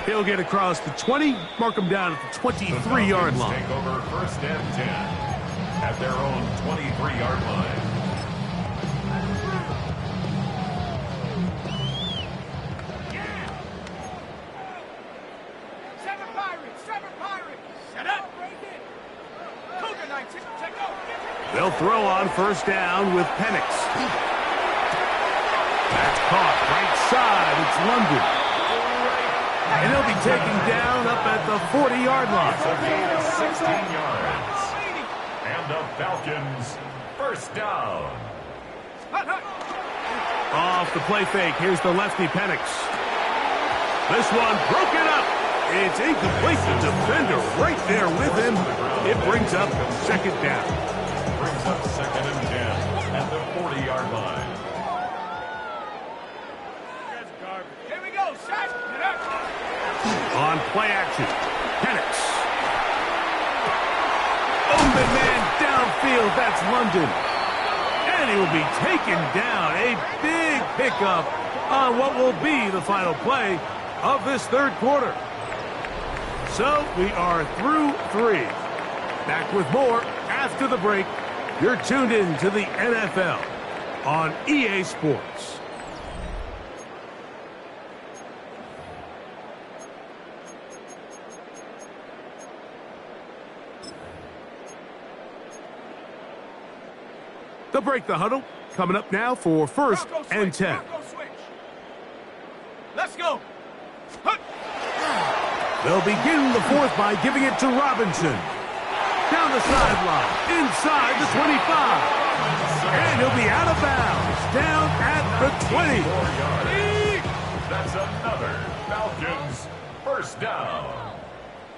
He'll get across the 20, mark him down at the 23-yard line. Take over first and 10 at their own 23-yard line. They'll throw on first down with Penix. That's caught right side. It's London. And he'll be taken down up at the 40-yard line. It's a gain of 16 yards. And the Falcons first down. Off the play fake. Here's the lefty Penix. This one broken up. It's incomplete. The defender right there with him. It brings up second down. Brings up second and 10 at the 40-yard line. Here we go, set. On play action, Penix. Open man downfield, that's London. And he will be taken down. A big pickup on what will be the final play of this third quarter. So we are through 3. Back with more after the break. You're tuned in to the NFL on EA Sports. They'll break the huddle. Coming up now for first and 10. Let's go. They'll begin the fourth by giving it to Robinson. Down the sideline, inside the 25. And he'll be out of bounds, down at the 20. That's another Falcons first down.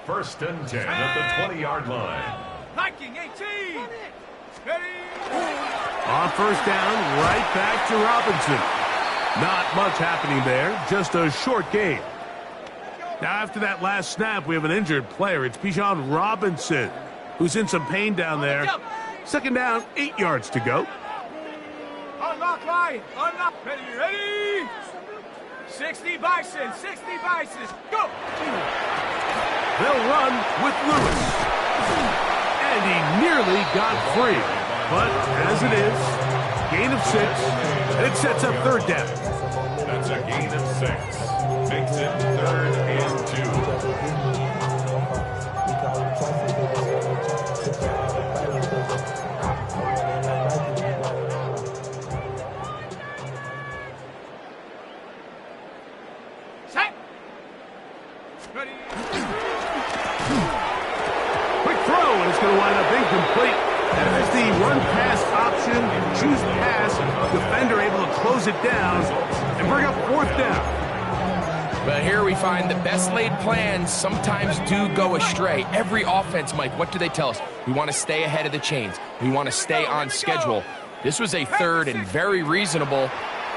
1st and 10 at the 20-yard line. Liking 18. Ready. On first down, right back to Robinson. Not much happening there, just a short game. Now after that last snap, we have an injured player. It's Bijan Robinson, who's in some pain down there. 2nd down, 8 yards to go. Unlock line. Unlock. Ready. 60 Bison. 60 Bison. Go. They'll run with Lewis. And he nearly got free. But as it is, gain of 6, and it sets up 3rd down. That's a gain of 6. Makes it 3rd and 2. Set. Ready. Quick throw, and it's going to wind up incomplete. As the run-pass option, choose pass, defender able to close it down and bring up 4th down. But here we find the best laid plans sometimes do go astray. Every offense, Mike, what do they tell us? We want to stay ahead of the chains. We want to stay on schedule. This was a 3rd and very reasonable.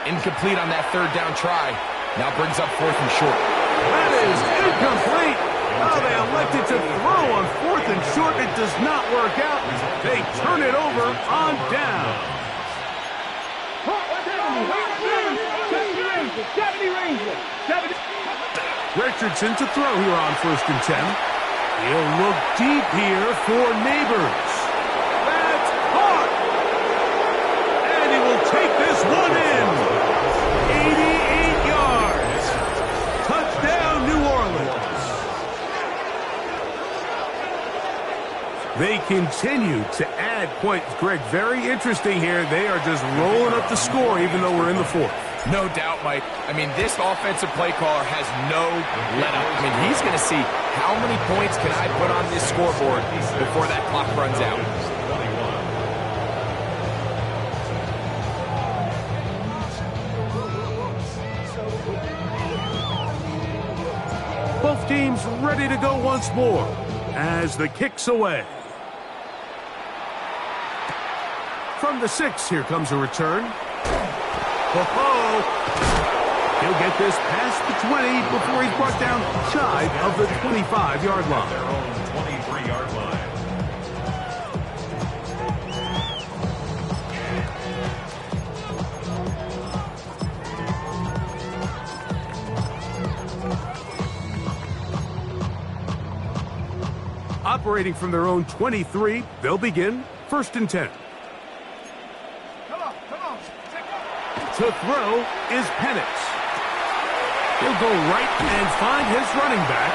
Incomplete on that 3rd down try. Now brings up 4th and short. That is incomplete. Oh, they elected to throw on 4th and short. It does not work out. They turn it over on down. 70 Rangers. 70. Richardson to throw here on 1st and 10. He'll look deep here for Neighbors. That's caught. And he will take this one in. 88 yards. Touchdown, New Orleans. They continue to add points. Greg, very interesting here. They are just rolling up the score even though we're in the 4th. No doubt, Mike. I mean, this offensive play caller has no let-up. I mean, he's going to see how many points can I put on this scoreboard before that clock runs out. Both teams ready to go once more as the kick's away. From the 6, here comes a return. He'll get this past the 20 before he's brought down shy of the 25-yard line. their own 23-yard line. Operating from their own 23, they'll begin 1st and 10. Come on. To throw is Penix. He'll go right and find his running back.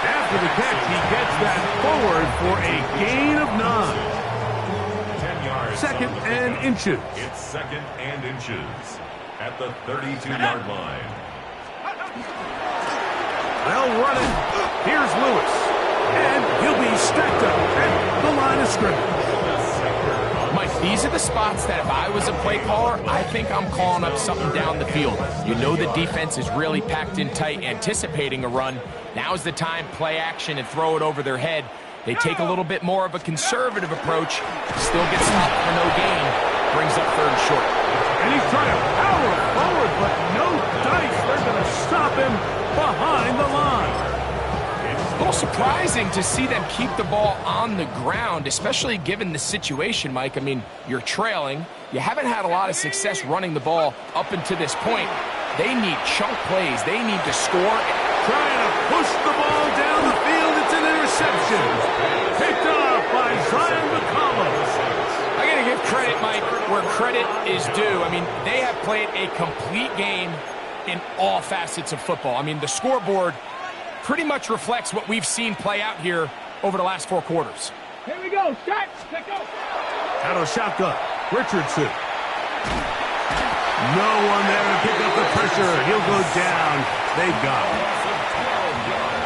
After the catch, he gets that forward for a gain of 9. 10 yards. 2nd and inches. It's 2nd and inches at the 32-yard line. They'll run it. Here's Lewis. And he'll be stacked up at the line of scrimmage. Mike, these are the spots that if I was a play caller, I think I'm calling up something down the field. You know the defense is really packed in tight, anticipating a run. Now's the time, play action and throw it over their head. They take a little bit more of a conservative approach, still get stopped for no gain, brings up 3rd and short. And he's trying to power forward, but no dice. They're going to stop him behind the line. A little surprising to see them keep the ball on the ground, especially given the situation, Mike. I mean, you're trailing. You haven't had a lot of success running the ball up until this point. They need chunk plays. They need to score. Trying to push the ball down the field. It's an interception. Picked off by Zion McCollum. I got to give credit, Mike, where credit is due. I mean, they have played a complete game in all facets of football. I mean, the scoreboard pretty much reflects what we've seen play out here over the last 4 quarters. Here we go. Shot. Let go. Out of shotgun. Richardson. No one there to pick up the pressure. He'll go down. They've got him.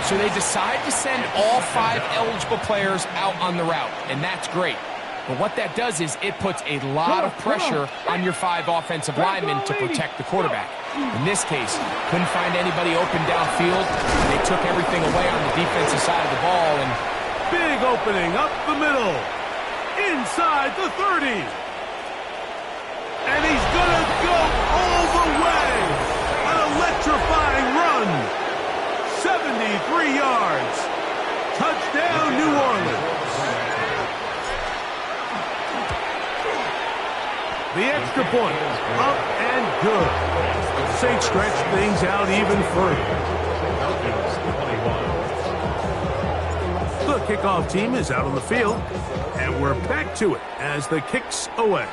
So they decide to send all 5 eligible players out on the route, and that's great. But what that does is it puts a lot of pressure on your 5 offensive linemen to protect the quarterback. In this case, couldn't find anybody open downfield. They took everything away on the defensive side of the ball. And big opening up the middle. Inside the 30. And he's going to go all the way. An electrifying run. 73 yards. Touchdown, New Orleans. The extra point, up and good. Saints stretch things out even further. The kickoff team is out on the field, and we're back to it as the kick's away.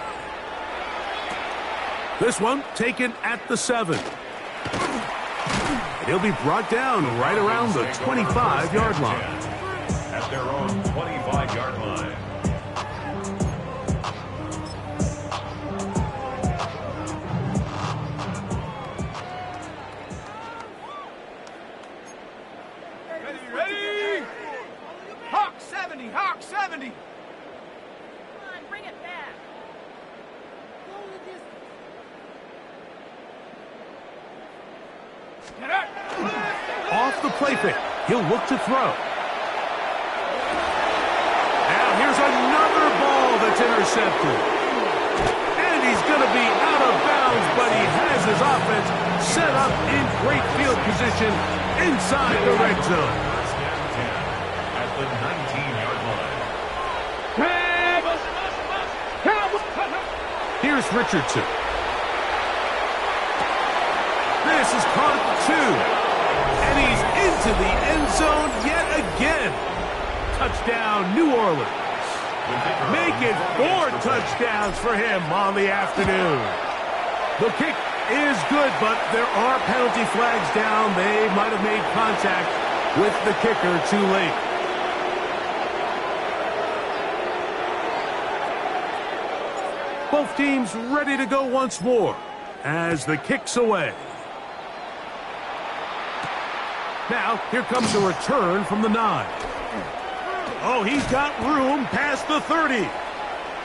This one taken at the 7. He'll be brought down right around the 25-yard line. At their own 25-yard line. Ready? Hawk 70, Hawk 70. Come on, bring it back. Get up. Off the play fake, he'll look to throw. Now here's another ball that's intercepted. And he's going to be out of bounds, but he has his offense set up in great field position inside the red zone. First and 10 at the 19-yard line. Here's Richardson. This is caught 2. And he's into the end zone yet again. Touchdown, New Orleans. Make it 4 touchdowns for him on the afternoon. The kick is good, but there are penalty flags down. They might have made contact with the kicker too late. Both teams ready to go once more as the kick's away. Now, here comes a return from the 9. Oh, he's got room past the 30.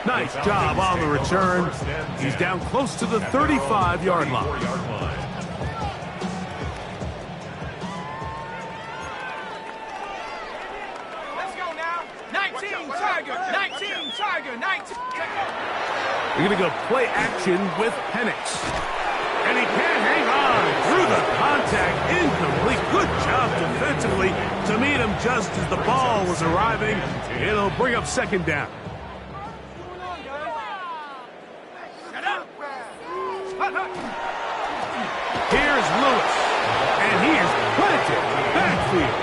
Nice job on the return. He's down close to the 35-yard line. Let's go now. 19, Tiger. 19, Tiger. 19. We're going to go play action with Penix. And he can't hang on through the contact. Incomplete. Good job defensively to meet him just as the ball was arriving. It'll bring up second down. Here's Lewis. And he is planted. Backfield.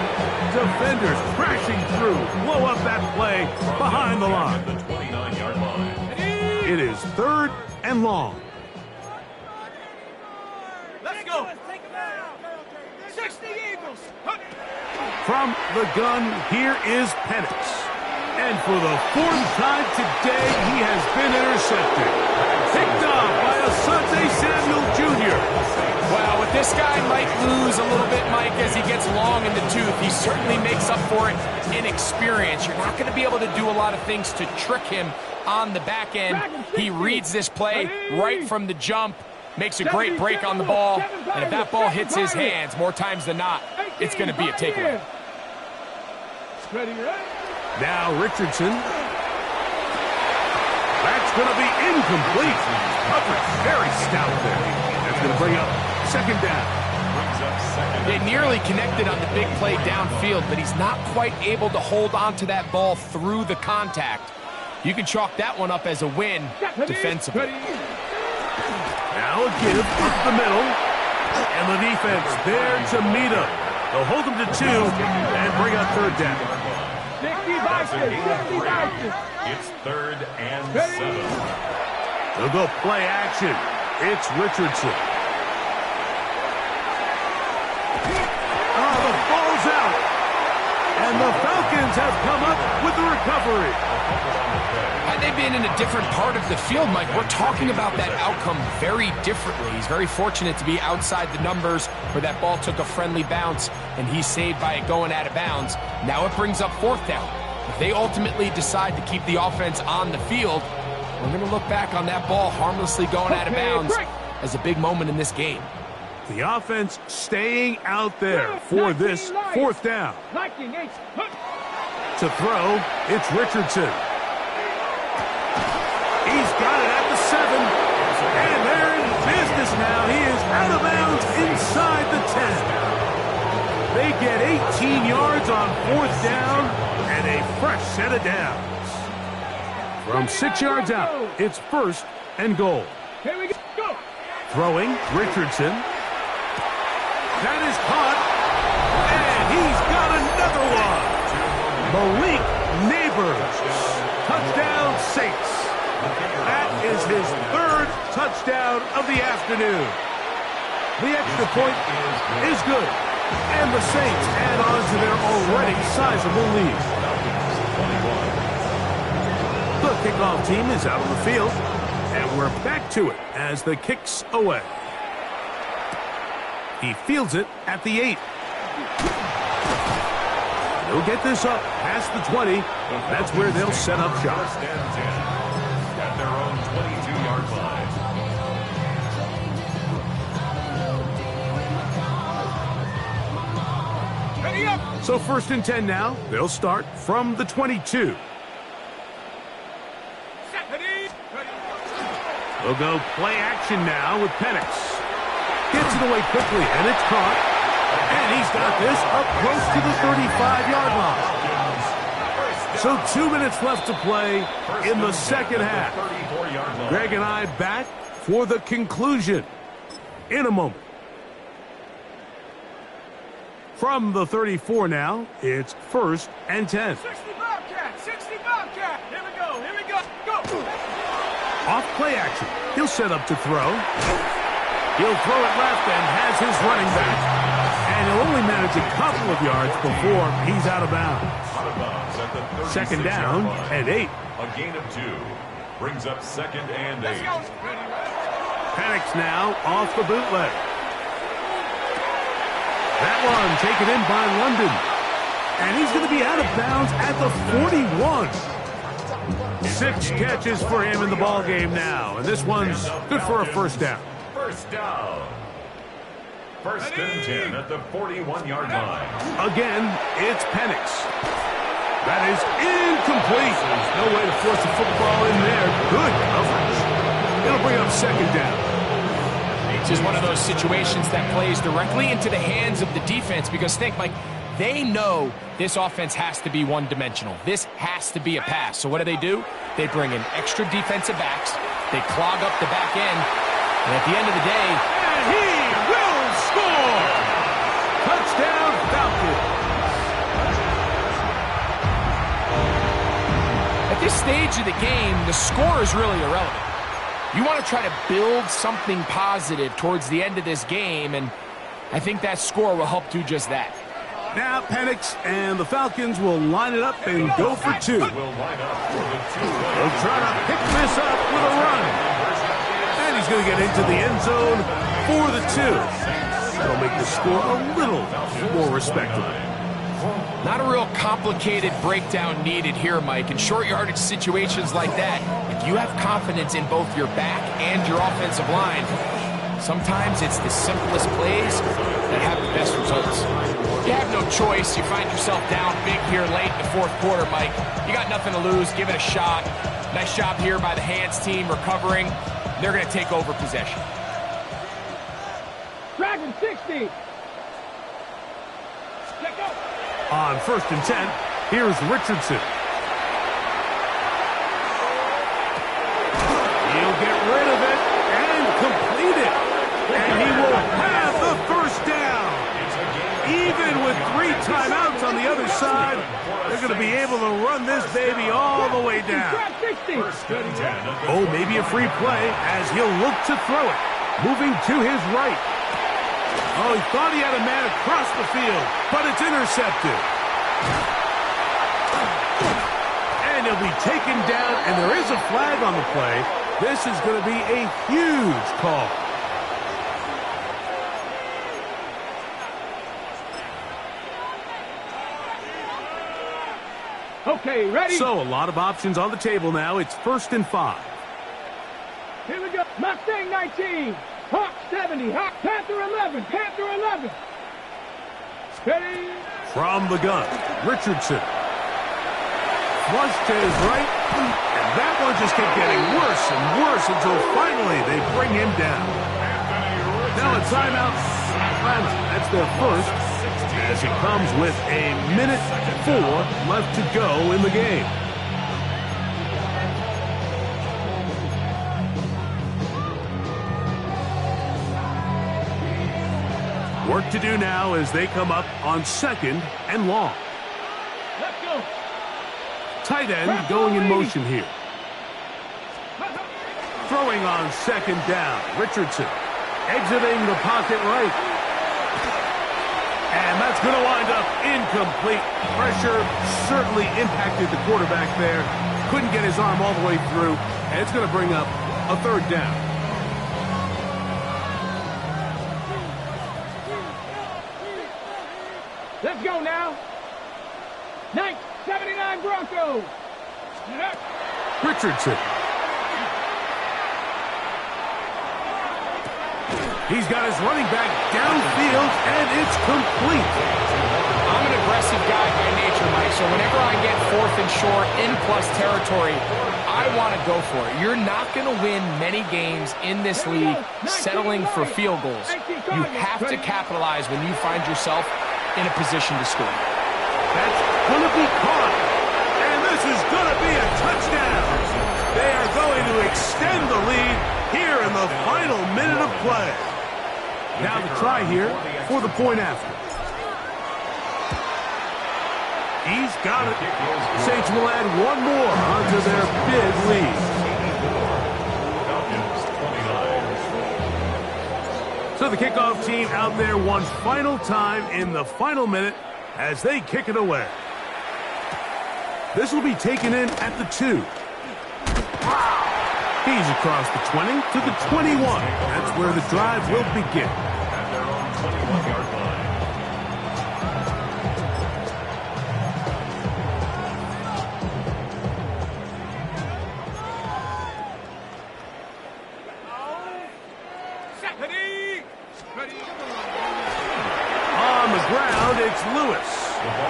Defenders crashing through. Blow up that play behind the line. The 29-yard line. It is 3rd and long. Let's go. 60 Eagles. From the gun, here is Penix. And for the 4th time today, he has been intercepted. Picked off by Asante Samuel Jr. well, with this guy might lose a little bit, Mike, as he gets long in the tooth. He certainly makes up for it in experience. You're not going to be able to do a lot of things to trick him on the back end. He reads this play right from the jump. Makes a great break on the ball, and if that ball hits his hands more times than not, it's going to be a takeaway. Now Richardson. That's going to be incomplete. Coverage very stout there. That's going to bring up second down. They nearly connected on the big play downfield, but he's not quite able to hold on to that ball through the contact. You can chalk that one up as a win defensively. Now a give up the middle. And the defense there to meet him. They'll hold him to 2 and bring up third down. It's 3rd and 7. They'll go play action. It's Richardson. Oh, the ball's out. And the Falcons have come up with the recovery. Had they been in a different part of the field, Mike, we're talking about that outcome very differently. He's very fortunate to be outside the numbers where that ball took a friendly bounce and he's saved by it going out of bounds. Now it brings up 4th down. If they ultimately decide to keep the offense on the field, we're going to look back on that ball harmlessly going out of bounds as a big moment in this game. The offense staying out there for this 4th down. To throw, it's Richardson. He's got it at the 7. And they're in business now. He is out of bounds inside the 10. They get 18 yards on 4th down and a fresh set of downs. From 6 yards out, it's 1st and goal. Here we go. Throwing, Richardson. That is caught. And he's got another one. Malik Neighbors. Touchdown, Saints. That is his 3rd touchdown of the afternoon. The extra point is good. And the Saints add on to their already sizable lead. The kickoff team is out on the field. And we're back to it as the kick's away. He fields it at the 8. He'll get this up past the 20. That's where they'll set up shop. 1st and 10 at their own 22-yard line. Ready up. So 1st and 10 now. They'll start from the 22. We'll go play action now with Penix. Gets it away quickly, and it's caught. And he's got this up close to the 35-yard line. So 2 minutes left to play in the second half. Greg and I back for the conclusion in a moment. From the 34 now, it's 1st and 10. 60 Bobcat, 60 Bobcat. Here we go, go. Off play action. He'll set up to throw. He'll throw it left and has his running back. And he'll only manage a couple of yards before he's out of bounds. At the 2nd down and 8. A gain of 2 brings up 2nd and 8. Penix now off the bootleg. That one taken in by London. And he's going to be out of bounds at the 41. 6 catches for him in the ball game now. And this one's good for a 1st down. 1st down. 1st and 10 at the 41-yard line. Again, it's Penix. That is incomplete. There's no way to force the football in there. Good coverage. It'll bring up 2nd down. It's just one of those situations that plays directly into the hands of the defense because think, Mike, they know this offense has to be one-dimensional. This has to be a pass. So what do? They bring in extra defensive backs. They clog up the back end. And at the end of the day... And he will score! Touchdown, Falcons. At this stage of the game, the score is really irrelevant. You want to try to build something positive towards the end of this game, and I think that score will help do just that. Now Penix and the Falcons will line it up and go for 2. They'll try to pick this up with a run. And he's going to get into the end zone for the 2. That'll make the score a little more respectable. Not a real complicated breakdown needed here, Mike. In short yardage situations like that, if you have confidence in both your back and your offensive line, sometimes it's the simplest plays that have the best results. You have no choice. You find yourself down big here late in the 4th quarter, Mike. You got nothing to lose. Give it a shot. Nice job here by the hands team recovering. They're going to take over possession. Dragon 60. Check out. On 1st and 10, here's Richardson. He'll get rid of it and complete it. And he will have the 1st down. Even with 3 timeouts on the other side, they're going to be able to run this baby all the way down. Oh, maybe a free play as he'll look to throw it. Moving to his right. Oh, he thought he had a man across the field, but it's intercepted. And And he'll be taken down, and there is a flag on the play. This is going to be a huge call. Okay, ready? So a lot of options on the table now. It's 1st and 5. Here we go. Mustang 19. Hawk 70. Hawk Panther 11. Panther 11. Steady. From the gun, Richardson. Flush to his right. And that one just kept getting worse and worse until finally they bring him down. Now a timeout. That's their first, as it comes with a minute 4 left to go in the game. Work to do now as they come up on 2nd and long. Let's go. Tight end going in motion here. Throwing on 2nd down. Richardson exiting the pocket right. And that's going to wind up incomplete. Pressure certainly impacted the quarterback there. Couldn't get his arm all the way through. And it's going to bring up a 3rd down. Let's go now. 79 Broncos. Richardson. He's got his running back downfield, and it's complete. I'm an aggressive guy by nature, Mike, so whenever I get 4th and short in plus territory, I want to go for it. You're not going to win many games in this league settling for field goals. You have to capitalize when you find yourself in a position to score. That's going to be caught, and this is going to be a touchdown. They are going to extend the lead here in the final minute of play. Now the try here for the point after. He's got it. Saints will add one more onto their big lead. So the kickoff team out there one final time in the final minute as they kick it away. This will be taken in at the 2. He's across the 20 to the 21. That's where the drive will begin. At their own 21-yard line. On the ground, it's Lewis.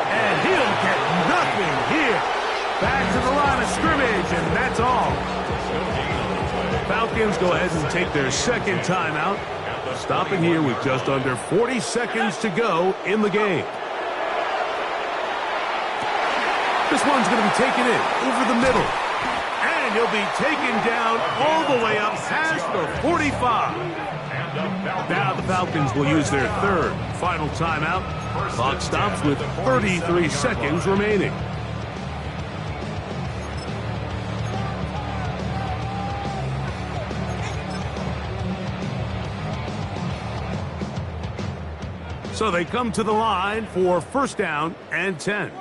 And he'll get nothing here. Back to the line of scrimmage, and that's all. Falcons go ahead and take their 2nd timeout, stopping here with just under 40 seconds to go in the game. This one's going to be taken in over the middle, and he'll be taken down all the way up past the 45. Now the Falcons will use their 3rd final timeout. Clock stops with 33 seconds remaining. So they come to the line for 1st down and 10.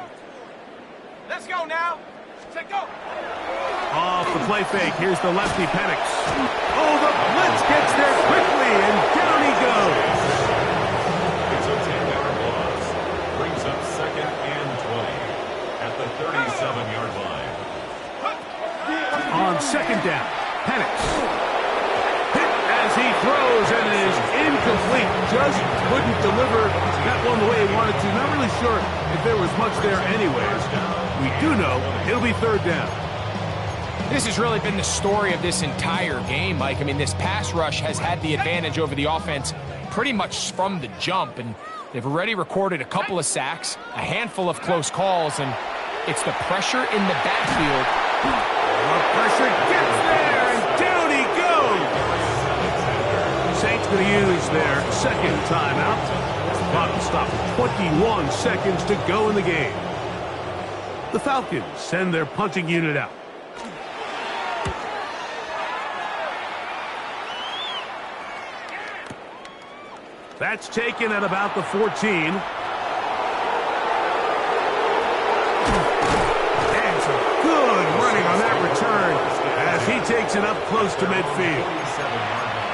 Let's go now. Let's go. Off the play fake, here's the lefty Penix. Oh, the blitz gets there quickly, and down he goes. It's a 10-yard loss. Brings up 2nd and 20 at the 37-yard line. On 2nd down, Penix. Hit as he throws, and it is incomplete. Just couldn't deliver that one the way he wanted to. Not really sure if there was much there anyways. We do know it'll be 3rd down. This has really been the story of this entire game, Mike. I mean, this pass rush has had the advantage over the offense pretty much from the jump, and they've already recorded a couple of sacks, a handful of close calls, and it's the pressure in the backfield. The pressure gets there, and down he goes. Saints going to use their 2nd timeout. Clock will stop with 21 seconds to go in the game. The Falcons send their punting unit out. That's taken at about the 14. And some good return as he takes it up close to midfield. 47-yard line.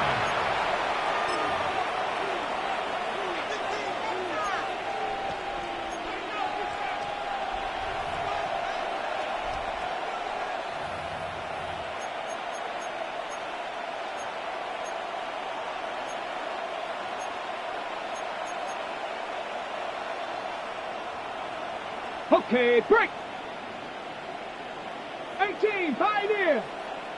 Okay, break. 18, Pioneer.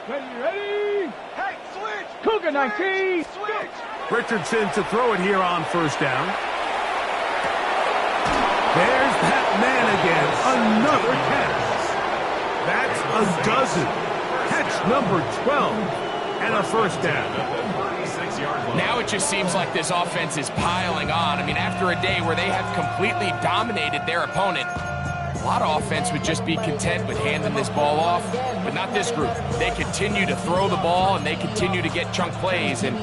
Ready. Hey, switch! Cougar 19. Switch! Richardson to throw it here on first down. There's that man again. Another catch. That's a dozen. Catch number 12. And a first down. 36-yard line. Now it just seems like this offense is piling on. I mean, after a day where they have completely dominated their opponent, a lot of offense would just be content with handing this ball off, but not this group. They continue to throw the ball, and they continue to get chunk plays, and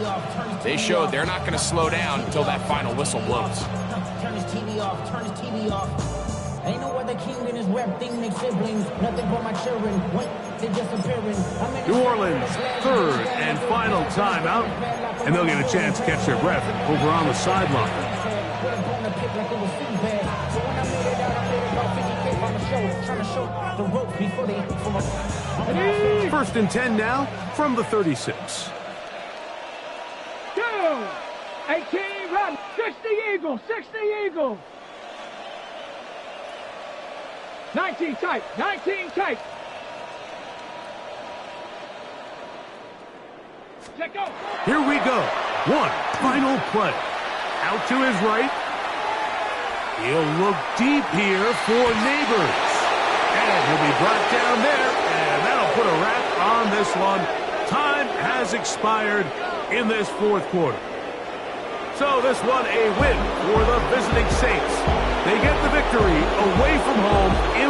they showed they're not going to slow down until that final whistle blows. Turn his TV off, turn his TV off. Ain't no other king in his rap thing, they siblings. Nothing but my children. What? They disappearing. New Orleans, third and final timeout, and they'll get a chance to catch their breath over on the sideline. First and 10 now from the 36. Go. 18, run. 60 Eagles, 60 Eagles. 19 tight, 19 tight. Let go. Here we go. One final play. Out to his right. He'll look deep here for Neighbors. And he'll be brought down there. And that'll put a wrap on this one. Time has expired in this fourth quarter. So this one a win for the visiting Saints. They get the victory away from home in